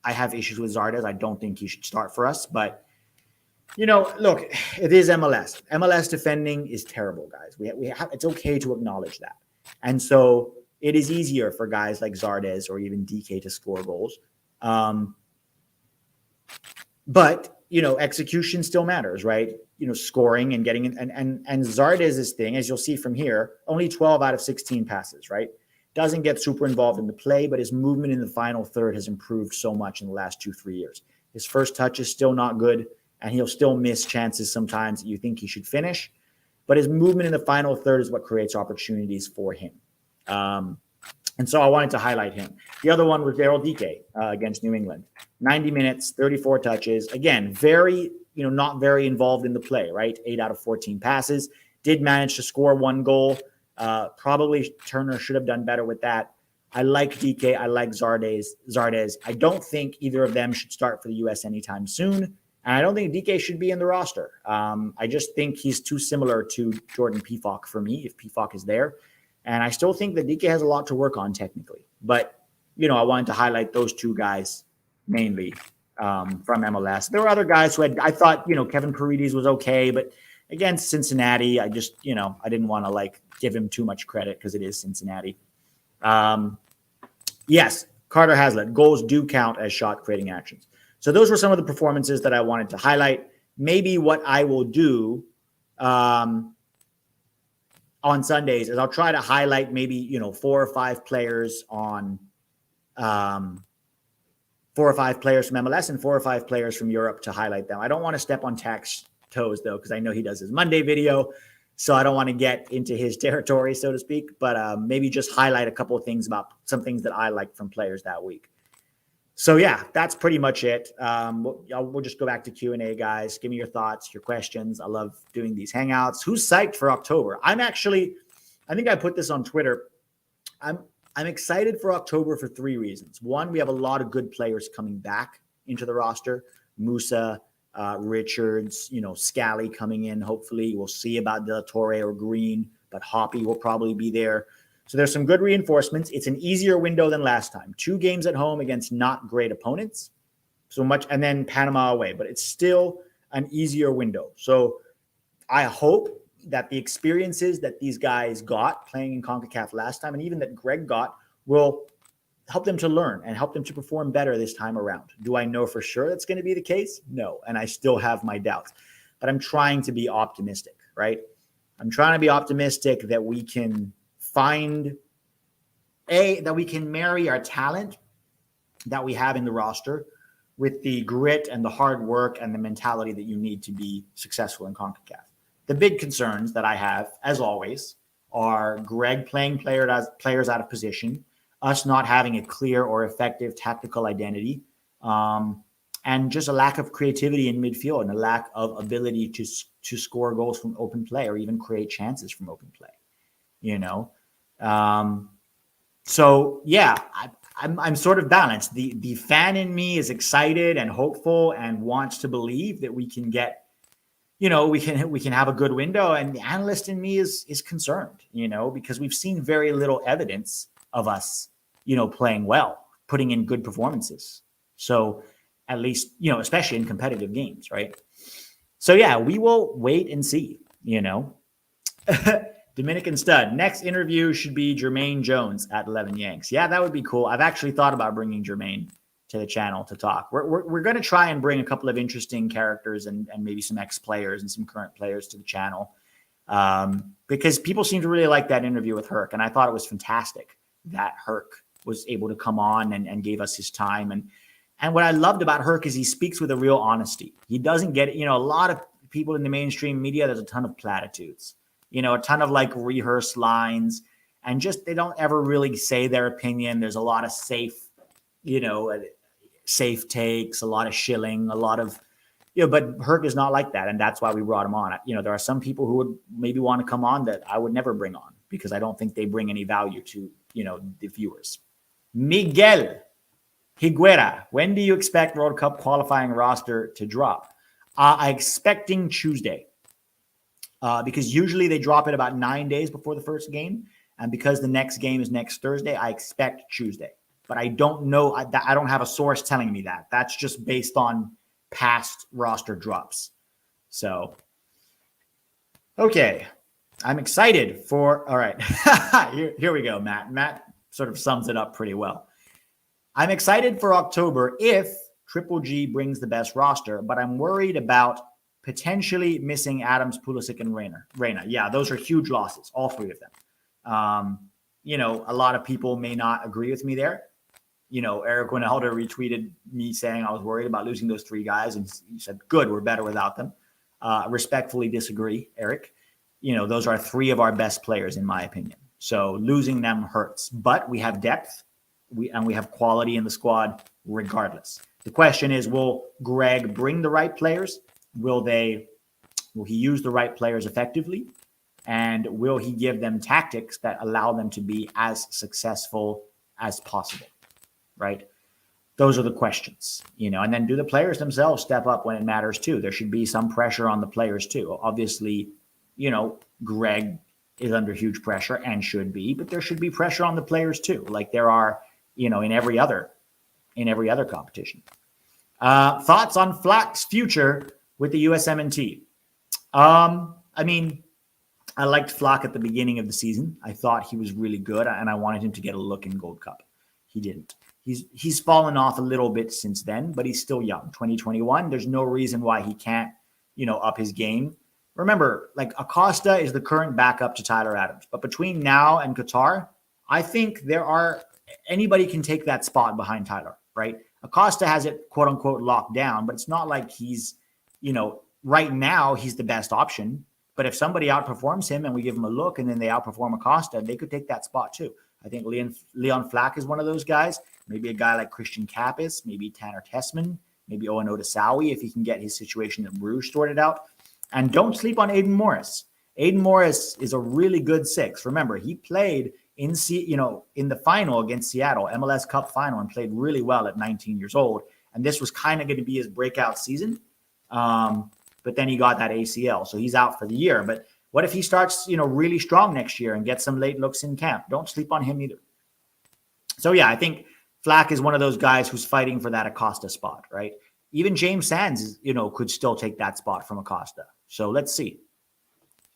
have issues with Zardes. I don't think he should start for us, but you know, look, it is MLS. MLS defending is terrible, guys. We have, it's okay to acknowledge that. And so it is easier for guys like Zardes or even DK to score goals. But, you know, execution still matters, right? You know, scoring and getting and Zardes' thing, as you'll see from here, only 12 out of 16 passes, right? Doesn't get super involved in the play, but his movement in the final third has improved so much in the last 2-3 years. His first touch is still not good, and he'll still miss chances sometimes that you think he should finish. But his movement in the final third is what creates opportunities for him. And so I wanted to highlight him. The other one was Daryl Dk against New England. 90 minutes, 34 touches. Again, very, not very involved in the play, right? 8 out of 14 passes. Did manage to score 1 goal. Probably Turner should have done better with that. I like DK. I like Zardes. I don't think either of them should start for the U.S. anytime soon. And I don't think DK should be in the roster. I just think he's too similar to Jordan Pefok for me, if Pefok is there. And I still think that DK has a lot to work on technically. But, I wanted to highlight those 2 guys mainly from MLS. There were other guys who I thought, Kevin Paredes was okay. But against Cincinnati, I just, I didn't want to give him too much credit because it is Cincinnati. Yes, Carter Hazlitt. Goals do count as shot creating actions. So those were some of the performances that I wanted to highlight. Maybe what I will do on Sundays is I'll try to highlight maybe, 4 or 5 players on 4 or 5 players from MLS and 4 or 5 players from Europe to highlight them. I don't want to step on Tak's toes though, because I know he does his Monday video. So I don't want to get into his territory, so to speak, but maybe just highlight a couple of things about some things that I like from players that week. So yeah, that's pretty much it. We'll just go back to Q&A, guys. Give me your thoughts, your questions. I love doing these hangouts. Who's psyched for October? I think I put this on Twitter. I'm excited for October for 3 reasons. One, we have a lot of good players coming back into the roster. Musa, Richards, Scally coming in. Hopefully, we'll see about De La Torre or Greene, but Hoppy will probably be there. So there's some good reinforcements. It's an easier window than last time. 2 games at home against not great opponents. So much, and then Panama away, but it's still an easier window. So I hope that the experiences that these guys got playing in CONCACAF last time, and even that Gregg got, will help them to learn and help them to perform better this time around. Do I know for sure that's going to be the case? No. And I still have my doubts, but I'm trying to be optimistic, right? I'm trying to be optimistic that we can that we can marry our talent that we have in the roster with the grit and the hard work and the mentality that you need to be successful in CONCACAF. The big concerns that I have, as always, are Gregg playing players out of position, us not having a clear or effective tactical identity, and just a lack of creativity in midfield and a lack of ability to score goals from open play or even create chances from open play. So yeah, I'm sort of balanced. The fan in me is excited and hopeful and wants to believe that we can get, we can have a good window. And the analyst in me is concerned, because we've seen very little evidence of us, playing well, putting in good performances. So at least, especially in competitive games, right? So yeah, we will wait and see, Dominican Stud. Next interview should be Jermaine Jones at 11 Yanks. Yeah, that would be cool. I've actually thought about bringing Jermaine to the channel to talk. We're going to try and bring a couple of interesting characters and maybe some ex-players and some current players to the channel because people seem to really like that interview with Herc. And I thought it was fantastic that Herc was able to come on and gave us his time. And what I loved about Herc is he speaks with a real honesty. He doesn't get it. A lot of people in the mainstream media, there's a ton of platitudes. A ton of rehearsed lines and just they don't ever really say their opinion. There's a lot of safe takes, a lot of shilling, a lot of, but Herc is not like that. And that's why we brought him on. There are some people who would maybe want to come on that I would never bring on because I don't think they bring any value to, the viewers. Miguel Higuera, when do you expect World Cup qualifying roster to drop? I'm expecting Tuesday. Because usually they drop it about 9 days before the first game. And because the next game is next Thursday, I expect Tuesday. But I don't know. I don't have a source telling me that. That's just based on past roster drops. So, okay. I'm excited for, all right. Here we go, Matt. Matt sort of sums it up pretty well. I'm excited for October if Triple G brings the best roster, but I'm worried about potentially missing Adams, Pulisic, and Reyna. Yeah, those are huge losses, all 3 of them. A lot of people may not agree with me there. Eric Winalda retweeted me saying I was worried about losing those 3 guys, and he said, good, we're better without them. Respectfully disagree, Eric. Those are 3 of our best players, in my opinion. So losing them hurts, but we have depth, we have quality in the squad regardless. The question is, will Gregg bring the right players? Will he use the right players effectively? And will he give them tactics that allow them to be as successful as possible, right? Those are the questions, and then do the players themselves step up when it matters too? There should be some pressure on the players too. Obviously, Gregg is under huge pressure and should be, but there should be pressure on the players too, like there are, in every other competition. Thoughts on Flack's future with the USMNT? I liked Flack at the beginning of the season. I thought he was really good, and I wanted him to get a look in Gold Cup. He didn't. He's fallen off a little bit since then, but he's still young. 2021, there's no reason why he can't, up his game. Remember, like Acosta is the current backup to Tyler Adams, but between now and Qatar, I think anybody can take that spot behind Tyler, right? Acosta has it quote unquote locked down, but it's not like he's, right now he's the best option. But if somebody outperforms him and we give him a look and then they outperform Acosta, they could take that spot too. I think Leon Flack is one of those guys. Maybe a guy like Christian Kappus, maybe Tanner Tessman, maybe Owen Otasawi if he can get his situation at Bruges sorted out. And don't sleep on Aiden Morris. Aiden Morris is a really good six. Remember, he played in the final against Seattle, MLS Cup final, and played really well at 19 years old. And this was kind of going to be his breakout season. But then he got that ACL, so he's out for the year. But what if he starts, really strong next year and gets some late looks in camp? Don't sleep on him either. So yeah, I think Flack is one of those guys who's fighting for that Acosta spot, right? Even James Sands, could still take that spot from Acosta. So let's see.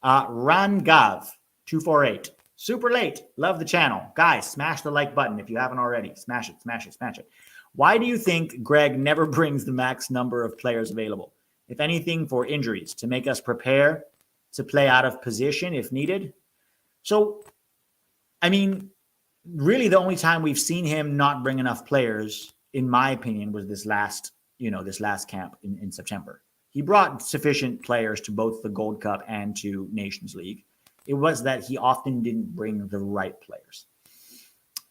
Rangav 248, super late. Love the channel, guys. Smash the like button if you haven't already. Smash it, smash it, smash it. Why do you think Gregg never brings the max number of players available? If anything, for injuries, to make us prepare to play out of position if needed. So, really the only time we've seen him not bring enough players, in my opinion, was this last camp in September. He brought sufficient players to both the Gold Cup and to Nations League. It was that he often didn't bring the right players.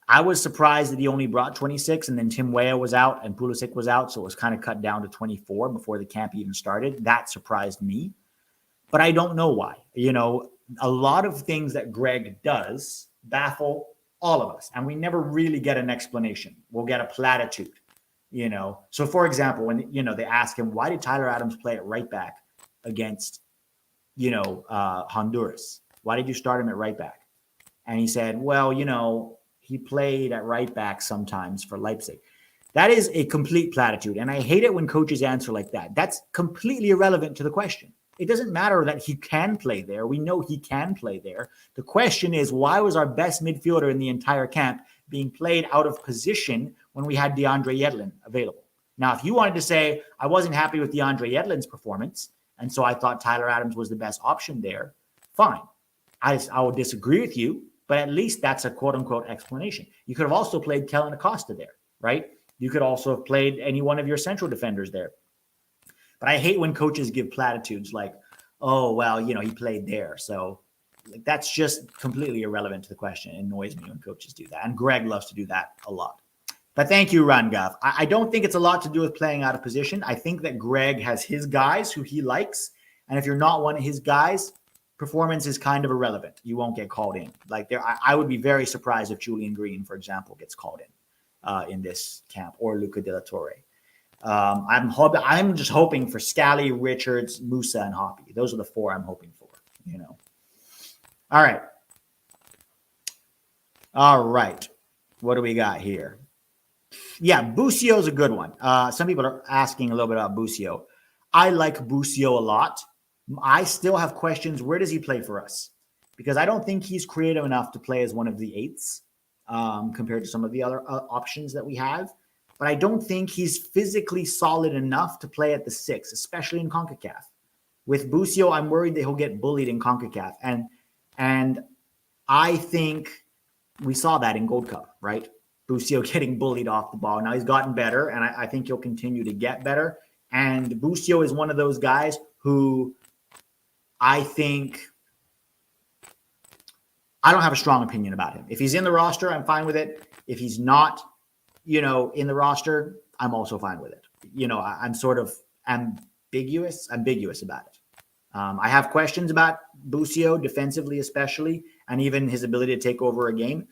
I was surprised that he only brought 26, and then Tim Weah was out and Pulisic was out, so it was kind of cut down to 24 before the camp even started. That surprised me, but I don't know why. A lot of things that Gregg does baffle all of us, and we never really get an explanation. We'll get a platitude, So, for example, when, they ask him, why did Tyler Adams play at right back against, Honduras? Why did you start him at right back? And he said, well, he played at right back sometimes for Leipzig. That is a complete platitude. And I hate it when coaches answer like that. That's completely irrelevant to the question. It doesn't matter that he can play there. We know he can play there. The question is, why was our best midfielder in the entire camp being played out of position when we had DeAndre Yedlin available? Now, if you wanted to say, I wasn't happy with DeAndre Yedlin's performance, and so I thought Tyler Adams was the best option there, fine. I will disagree with you, but at least that's a quote-unquote explanation. You could have also played Kellen Acosta there, right? You could also have played any one of your central defenders there. But I hate when coaches give platitudes like, oh, well, he played there. So that's just completely irrelevant to the question. It annoys me when coaches do that. And Gregg loves to do that a lot. But thank you, Rangav. I don't think it's a lot to do with playing out of position. I think that Gregg has his guys who he likes. And if you're not one of his guys, performance is kind of irrelevant. You won't get called in. I would be very surprised if Julian Greene, for example, gets called in this camp, or Luca de la Torre. I'm just hoping for Scally, Richards, Musa, and Hoppy. Those are the four I'm hoping for. All right. What do we got here? Yeah, Busio is a good one. Some people are asking a little bit about Busio. I like Busio a lot. I still have questions. Where does he play for us? Because I don't think he's creative enough to play as one of the eights compared to some of the other options that we have. But I don't think he's physically solid enough to play at the six, especially in CONCACAF. With Busio, I'm worried that he'll get bullied in CONCACAF. And I think we saw that in Gold Cup, right? Busio getting bullied off the ball. Now he's gotten better, and I think he'll continue to get better. And Busio is one of those guys who I think I don't have a strong opinion about him. If he's in the roster, I'm fine with it. If he's not, in the roster, I'm also fine with it. I'm sort of ambiguous about it. I have questions about Busio defensively, especially, and even his ability to take over a game.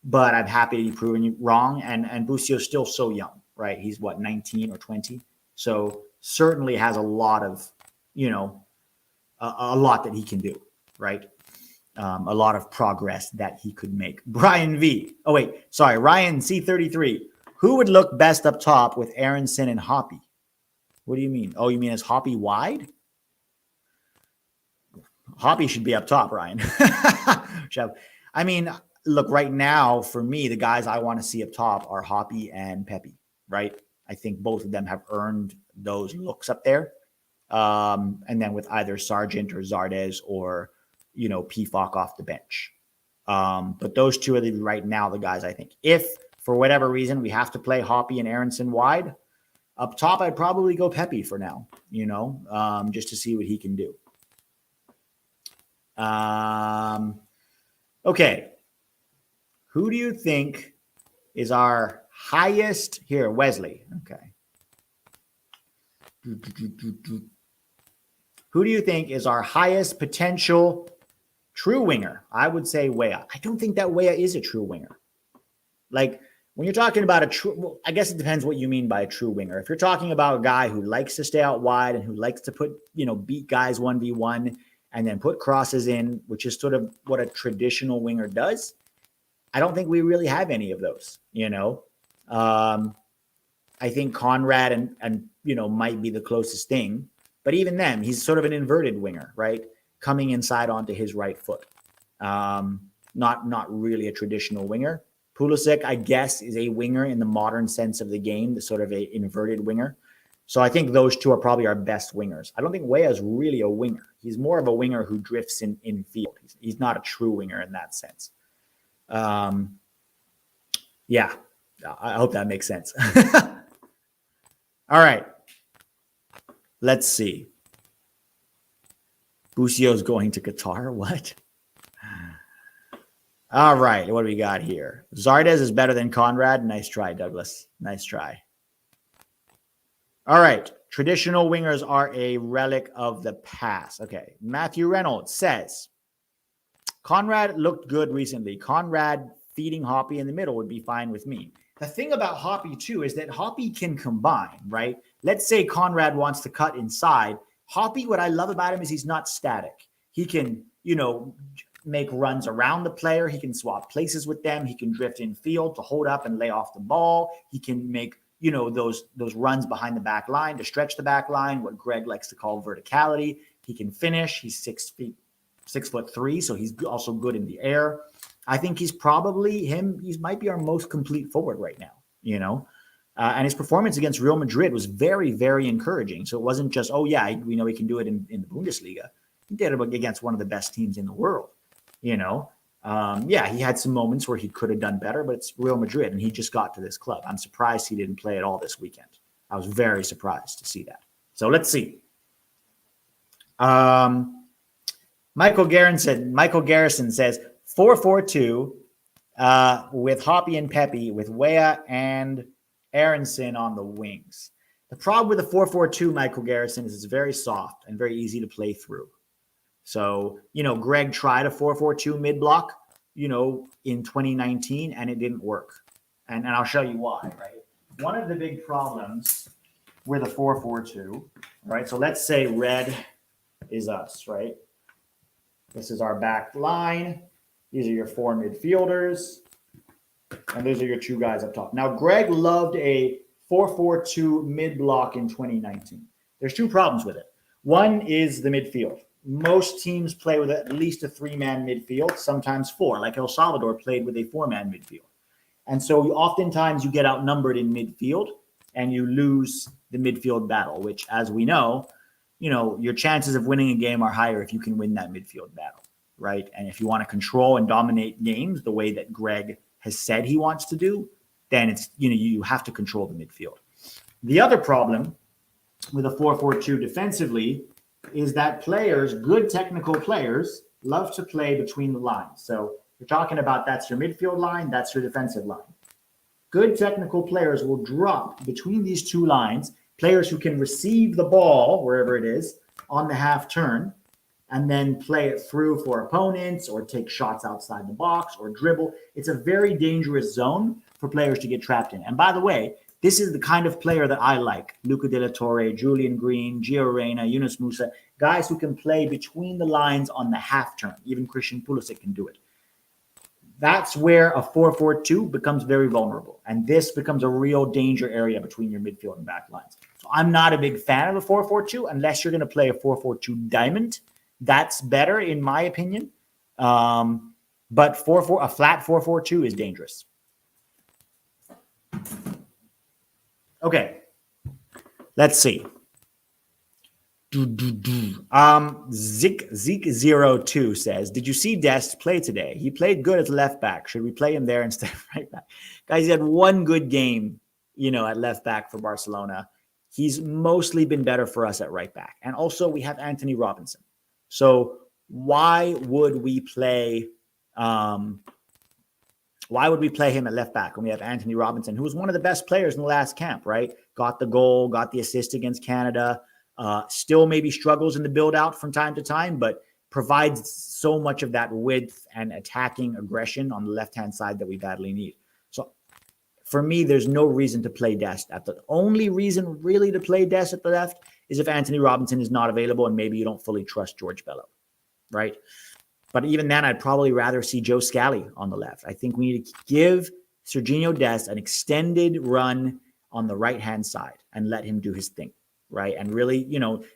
But I'm happy to be proven wrong. And Busio's still so young, right? He's 19 or 20. So certainly has a lot of, a lot that he can do, right? A lot of progress that he could make. Brian V. Oh, wait. Sorry. Ryan C33. Who would look best up top with Aronson and Hoppy? What do you mean? Oh, you mean as Hoppy wide? Hoppy should be up top, Ryan. I mean, look, right now, for me, the guys I want to see up top are Hoppy and Pepe, right? I think both of them have earned those looks up there. And then with either Sargent or Zardes or, Pefok off the bench. But those two are right now the guys I think. If, for whatever reason, we have to play Hoppy and Aronson wide, up top, I'd probably go Pepe for now, just to see what he can do. Okay. Who do you think is our highest here? Wesley. Okay. Who do you think is our highest potential true winger? I would say Weah. I don't think that Weah is a true winger. Like when you're talking about a true, well, I guess it depends what you mean by a true winger. If you're talking about a guy who likes to stay out wide and who likes to put, beat guys 1v1 and then put crosses in, which is sort of what a traditional winger does, I don't think we really have any of those, I think Conrad and might be the closest thing. But even then, he's sort of an inverted winger, right? Coming inside onto his right foot. Not really a traditional winger. Pulisic, I guess, is a winger in the modern sense of the game, the sort of a inverted winger. So I think those two are probably our best wingers. I don't think Weah is really a winger. He's more of a winger who drifts in field. He's not a true winger in that sense. Yeah, I hope that makes sense. All right. Let's see. Busio's going to Qatar. What? All right. What do we got here? Zardes is better than Conrad. Nice try, Douglas. Nice try. All right. Traditional wingers are a relic of the past. Okay. Matthew Reynolds says, Conrad looked good recently. Conrad feeding Hoppy in the middle would be fine with me. The thing about Hoppy, too, is that Hoppy can combine, right? Let's say Conrad wants to cut inside. Hoppy, what I love about him is he's not static. He can, make runs around the player. He can swap places with them. He can drift in field to hold up and lay off the ball. He can make, those runs behind the back line to stretch the back line, what Gregg likes to call verticality. He can finish. He's 6'3", so he's also good in the air. I think he's probably he might be our most complete forward right now, and his performance against Real Madrid was very, very encouraging. So it wasn't just, we know he can do it in the Bundesliga. He did it against one of the best teams in the world, he had some moments where he could have done better, but it's Real Madrid and he just got to this club. I'm surprised he didn't play at all this weekend. I was very surprised to see that. So let's see. Michael Garrison says 4-4-2 with Hoppy and Pepe, with Weah and Aronson on the wings. The problem with the 4-4-2, Michael Garrison, is it's very soft and very easy to play through. So, Gregg tried a 4-4-2 mid-block, in 2019, and it didn't work. And I'll show you why, right? One of the big problems with a 4-4-2, right? So let's say red is us, right? This is our back line. These are your four midfielders. And these are your two guys up top. Now, Gregg loved a 4-4-2 mid-block in 2019. There's two problems with it. One is the midfield. Most teams play with at least a three-man midfield, sometimes four, like El Salvador played with a four-man midfield. And so oftentimes you get outnumbered in midfield and you lose the midfield battle, which, as we know, your chances of winning a game are higher if you can win that midfield battle, right? And if you want to control and dominate games the way that Gregg has said he wants to do, then it's, you have to control the midfield. The other problem with a 4-4-2 defensively is that players, good technical players, love to play between the lines. So You're talking about that's your midfield line, that's your defensive line. Good technical players will drop between these two lines, players who can receive the ball, wherever it is, on the half turn, and then play it through for opponents or take shots outside the box or dribble. It's a very dangerous zone for players to get trapped in. And by the way, this is the kind of player that I like. Luca De La Torre, Julian Greene, Gio Reyna, Yunus Musa, guys who can play between the lines on the half turn. Even Christian Pulisic can do it. That's where a 4-4-2 becomes very vulnerable. And this becomes a real danger area between your midfield and back lines. So I'm not a big fan of a 4-4-2 unless you're going to play a 4-4-2 diamond. That's better in my opinion. But a flat 4-4-2 is dangerous. Okay, let's see. Zeke02 says, did you see Dest play today? He played good as left back. Should we play him there instead of right back? Guys, he had one good game, at left back for Barcelona. He's mostly been better for us at right back. And also we have Anthony Robinson. So why would we play him at left back when we have Anthony Robinson, who was one of the best players in the last camp, right? Got the goal, got the assist against Canada, still maybe struggles in the build out from time to time, but provides so much of that width and attacking aggression on the left-hand side that we badly need. So for me, there's no reason to play Dest. The only reason really to play Dest at the left is if Anthony Robinson is not available and maybe you don't fully trust George Bello, right? But even then, I'd probably rather see Joe Scally on the left. I think we need to give Serginho Dest an extended run on the right-hand side and let him do his thing, right? And really,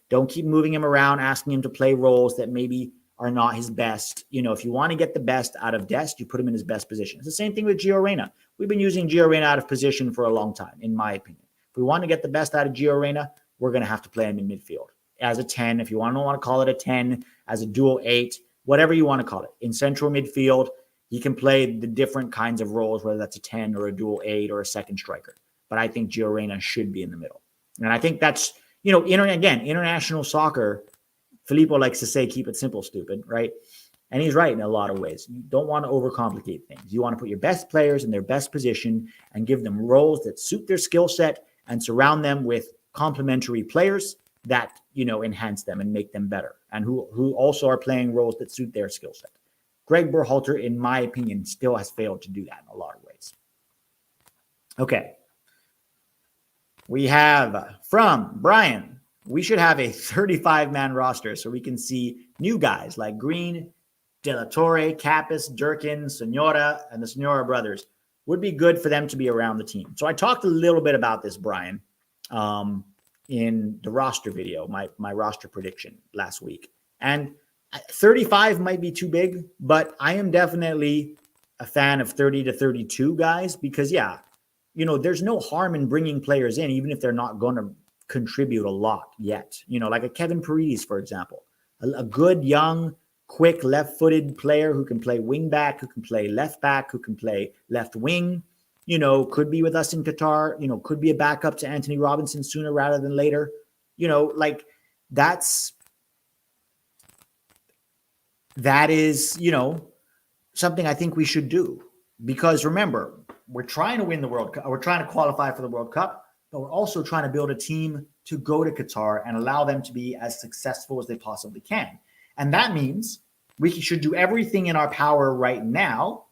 don't keep moving him around, asking him to play roles that maybe are not his best. If you want to get the best out of Dest, you put him in his best position. It's the same thing with Gio Reyna. We've been using Gio Reyna out of position for a long time, in my opinion. If we want to get the best out of Gio Reyna, we're going to have to play him in midfield as a 10. If you don't want to call it a 10, as a dual 8, whatever you want to call it. In central midfield, he can play the different kinds of roles, whether that's a 10 or a dual 8 or a second striker. But I think Gio Reyna should be in the middle. And I think that's, international soccer, Filippo likes to say, keep it simple, stupid, right? And he's right in a lot of ways. You don't want to overcomplicate things. You want to put your best players in their best position and give them roles that suit their skill set and surround them with complementary players that, enhance them and make them better and who also are playing roles that suit their skill set. Gregg Berhalter, in my opinion, still has failed to do that in a lot of ways. Okay. We have from Brian, we should have a 35-man roster so we can see new guys like Greene, De La Torre, Capis, Durkin, Senora, and the Senora brothers. Would be good for them to be around the team. So I talked a little bit about this, Brian, in the roster video, my roster prediction last week. And 35 might be too big, but I am definitely a fan of 30 to 32 guys because, there's no harm in bringing players in, even if they're not going to contribute a lot yet. Like a Kevin Paredes, for example, a good, young, quick, left-footed player who can play wing back, who can play left back, who can play left wing, could be with us in Qatar, could be a backup to Anthony Robinson sooner rather than later. That is, something I think we should do. Because remember, we're trying to win the World Cup. We're trying to qualify for the World Cup, but we're also trying to build a team to go to Qatar and allow them to be as successful as they possibly can. And that means we should do everything in our power right now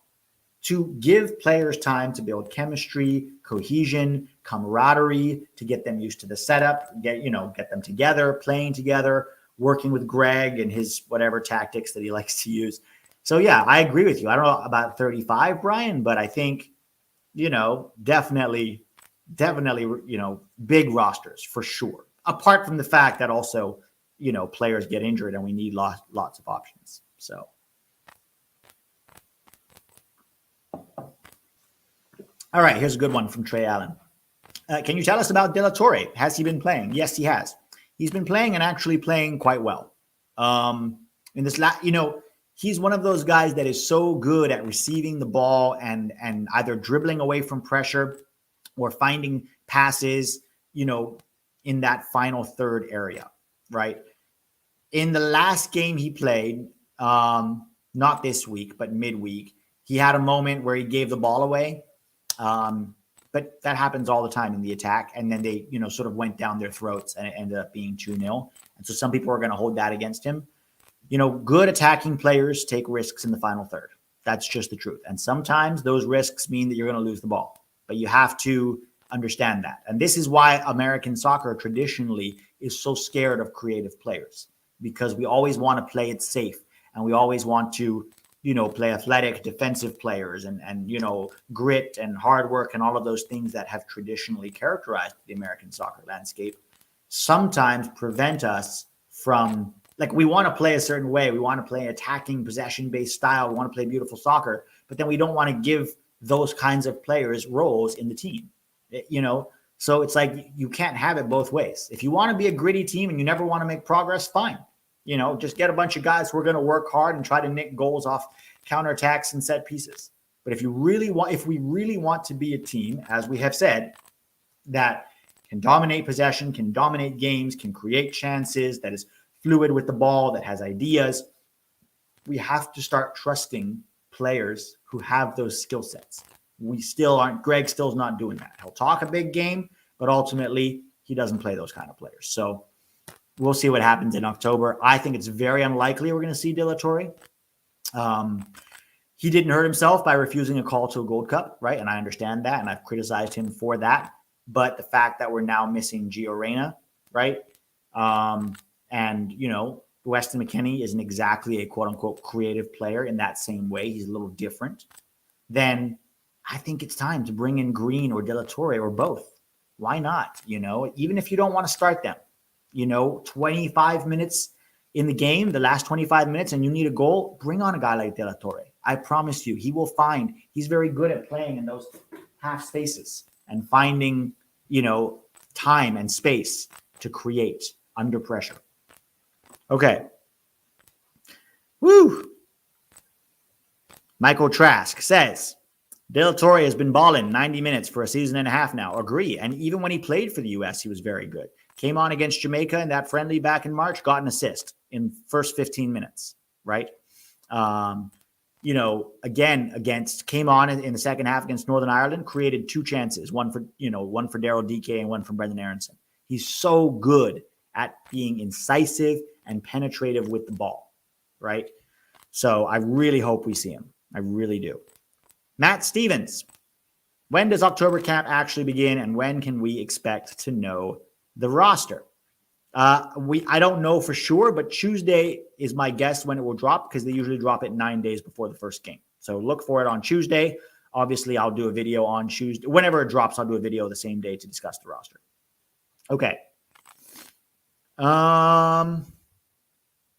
to give players time to build chemistry, cohesion, camaraderie, to get them used to the setup, get them together, playing together, working with Gregg and his whatever tactics that he likes to use. So, I agree with you. I don't know about 35, Brian, but I think, definitely, big rosters for sure. Apart from the fact that also, players get injured and we need lots of options. So. All right, here's a good one from Trey Allen. Can you tell us about De La Torre? Has he been playing? Yes, he has. He's been playing and actually playing quite well. In this he's one of those guys that is so good at receiving the ball and either dribbling away from pressure or finding passes, in that final third area, right? In the last game he played, not this week, but midweek, He had a moment where he gave the ball away. But that happens all the time in the attack. And then they, sort of went down their throats and it ended up being 2-0. And so some people are going to hold that against him. Good attacking players take risks in the final third. That's just the truth. And sometimes those risks mean that you're going to lose the ball. But you have to understand that. And this is why American soccer traditionally is so scared of creative players, because we always want to play it safe. And we always want to, play athletic defensive players and grit and hard work and all of those things that have traditionally characterized the American soccer landscape sometimes prevent us from, we want to play a certain way. We want to play attacking possession-based style. We want to play beautiful soccer, but then we don't want to give those kinds of players roles in the team, So it's like you can't have it both ways. If you want to be a gritty team and you never want to make progress, fine. Just get a bunch of guys who are going to work hard and try to nick goals off counterattacks and set pieces. But if we really want to be a team, as we have said, that can dominate possession, can dominate games, can create chances, that is fluid with the ball, that has ideas, we have to start trusting players who have those skill sets. We still aren't. Gregg still's not doing that. He'll talk a big game, but ultimately he doesn't play those kind of players. So we'll see what happens in October. I think it's very unlikely we're going to see De La Torre. He didn't hurt himself by refusing a call to a Gold Cup, right? And I understand that, and I've criticized him for that. But the fact that we're now missing Gio Reyna, right? And, Weston McKennie isn't exactly a quote-unquote creative player in that same way. He's a little different. Then I think it's time to bring in Greene or De La Torre or both. Why not? Even if you don't want to start them, 25 minutes in the game, the last 25 minutes, and you need a goal, bring on a guy like De La Torre. I promise you, he's very good at playing in those half spaces and finding, time and space to create under pressure. Okay. Woo. Michael Trask says, De La Torre has been balling 90 minutes for a season and a half now. Agree. And even when he played for the U.S., he was very good. Came on against Jamaica in that friendly back in March, got an assist in first 15 minutes, right? Again, came on in the second half against Northern Ireland, created 2 chances, one for Daryl Dk and one from Brendan Aronson. He's so good at being incisive and penetrative with the ball, right? So I really hope we see him. I really do. Matt Stevens, when does October camp actually begin, and when can we expect to know the roster? I don't know for sure, but Tuesday is my guess when it will drop, because they usually drop it 9 days before the first game. So look for it on Tuesday. Obviously, I'll do a video on Tuesday. Whenever it drops, I'll do a video the same day to discuss the roster. Okay.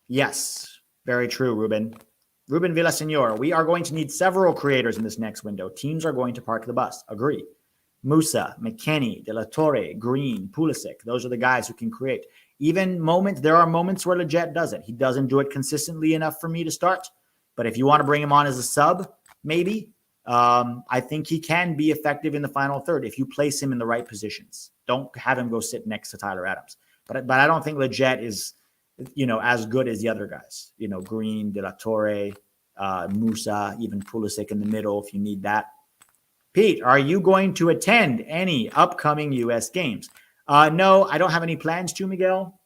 Yes, very true, Ruben. Ruben Villasenor, we are going to need several creators in this next window. Teams are going to park the bus. Agree. Musa, McKennie, De La Torre, Greene, Pulisic. Those are the guys who can create. There are moments where Leggett does it. He doesn't do it consistently enough for me to start. But if you want to bring him on as a sub, maybe. I think he can be effective in the final third if you place him in the right positions. Don't have him go sit next to Tyler Adams. But I don't think Leggett is, as good as the other guys. Greene, De La Torre, Musa, even Pulisic in the middle if you need that. Pete, are you going to attend any upcoming U.S. games? No, I don't have any plans to, Miguel.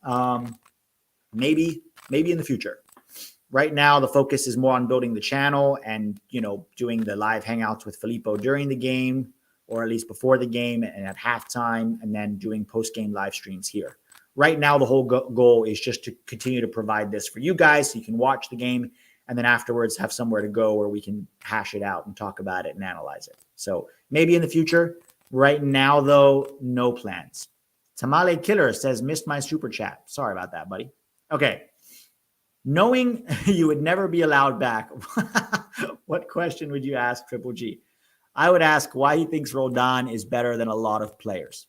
Maybe in the future. Right now, the focus is more on building the channel and, doing the live hangouts with Filippo during the game, or at least before the game and at halftime, and then doing post-game live streams here. Right now, the whole goal is just to continue to provide this for you guys so you can watch the game, and then afterwards have somewhere to go where we can hash it out and talk about it and analyze it. So maybe in the future. Right now, though, no plans. Tamale Killer says, missed my super chat. Sorry about that, buddy. Okay. Knowing you would never be allowed back, what question would you ask Triple G? I would ask why he thinks Roldan is better than a lot of players.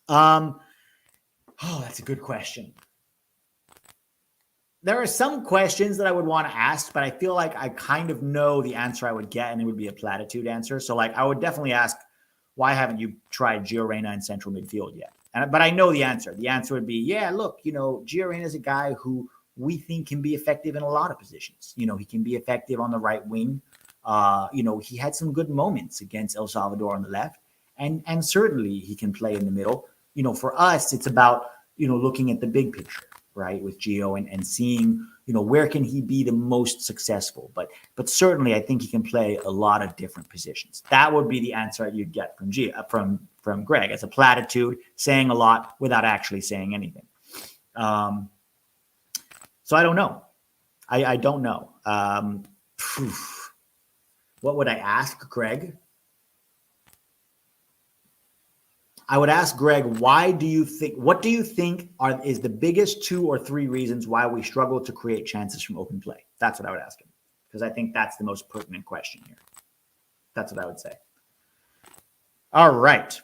That's a good question. There are some questions that I would want to ask, but I feel like I kind of know the answer I would get, and it would be a platitude answer. So, I would definitely ask, why haven't you tried Gio Reyna in central midfield yet? But I know the answer. The answer would be, Gio Reyna is a guy who we think can be effective in a lot of positions. He can be effective on the right wing. He had some good moments against El Salvador on the left, and certainly he can play in the middle. For us, it's about, looking at the big picture, right, with Gio and seeing, where can he be the most successful. But certainly I think he can play a lot of different positions. That would be the answer you'd get from from Gregg, as a platitude, saying a lot without actually saying anything. So I don't know. I don't know. What would I ask Gregg? I would ask Gregg, what do you think is the biggest 2 or 3 reasons why we struggle to create chances from open play? That's what I would ask him, because I think that's the most pertinent question here. That's what I would say. All right.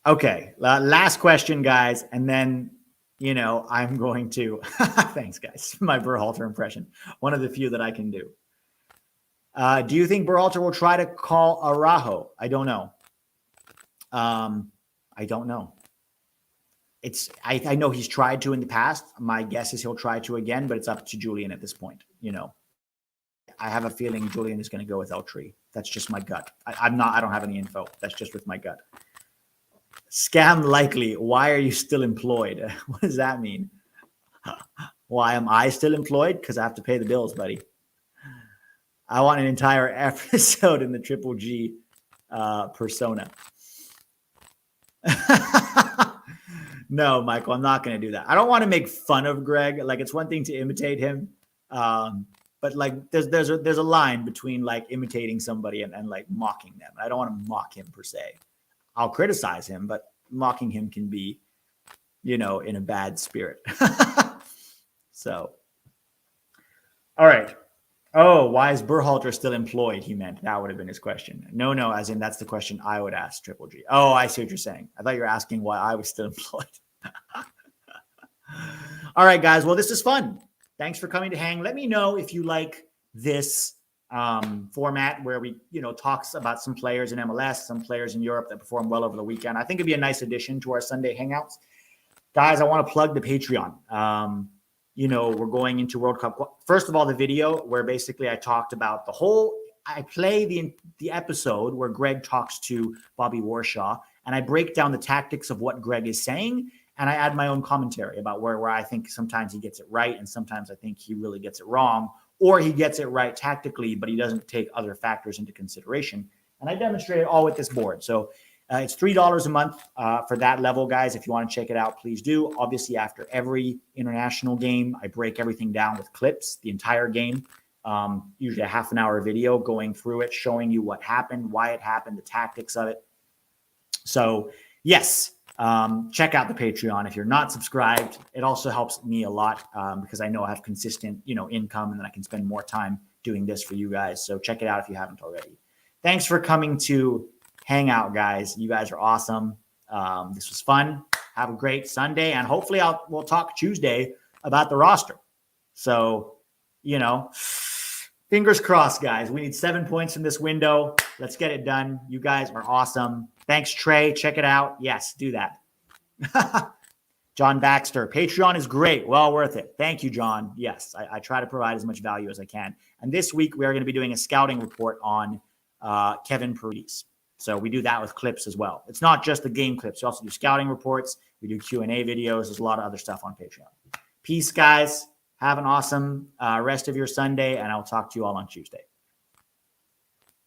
Okay. Last question, guys. And then, I'm going to, thanks guys, my Berhalter impression. One of the few that I can do. Do you think Berhalter will try to call Araujo? I don't know. I don't know. I know he's tried to in the past. My guess is he'll try to again, but it's up to Julian at this point. I have a feeling Julian is going to go with Eltree. That's just my gut. I don't have any info. That's just with my gut. Scam likely. Why are you still employed? What does that mean? Why am I still employed? Because I have to pay the bills, buddy. I want an entire episode in the Triple G persona. No, Michael, I'm not going to do that. I don't want to make fun of Gregg. Like, it's one thing to imitate him. But like, there's a line between like imitating somebody and like mocking them. I don't want to mock him per se. I'll criticize him, but mocking him can be, in a bad spirit. So, all right. Oh, why is Berhalter still employed? He meant that would have been his question. No, as in that's the question I would ask Triple G. Oh, I see what you're saying. I thought you were asking why I was still employed. All right, guys. Well, this is fun. Thanks for coming to hang. Let me know if you like this format where we, talks about some players in MLS, some players in Europe that perform well over the weekend. I think it'd be a nice addition to our Sunday hangouts. Guys, I want to plug the Patreon. We're going into World Cup. First of all, the video where basically I talked about I play the episode where Gregg talks to Bobby Warshaw, and I break down the tactics of what Gregg is saying, and I add my own commentary about where I think sometimes he gets it right, and sometimes I think he really gets it wrong, or he gets it right tactically, but he doesn't take other factors into consideration. And I demonstrate it all with this board. So it's $3 a month for that level, guys. If you want to check it out, please do. Obviously, after every international game, I break everything down with clips, the entire game, usually a half an hour video going through it, showing you what happened, why it happened, the tactics of it. So, yes, check out the Patreon. If you're not subscribed, it also helps me a lot because I know I have consistent, income, and then I can spend more time doing this for you guys. So check it out if you haven't already. Thanks for coming to hang out, guys. You guys are awesome. This was fun. Have a great Sunday, and hopefully we'll talk Tuesday about the roster. So, fingers crossed, guys. We need 7 points from this window. Let's get it done. You guys are awesome. Thanks, Trey. Check it out. Yes, do that. John Baxter, Patreon is great. Well worth it. Thank you, John. Yes, I try to provide as much value as I can. And this week, we are going to be doing a scouting report on Kevin Paredes. So we do that with clips as well. It's not just the game clips. We also do scouting reports. We do Q&A videos. There's a lot of other stuff on Patreon. Peace, guys. Have an awesome rest of your Sunday, and I'll talk to you all on Tuesday.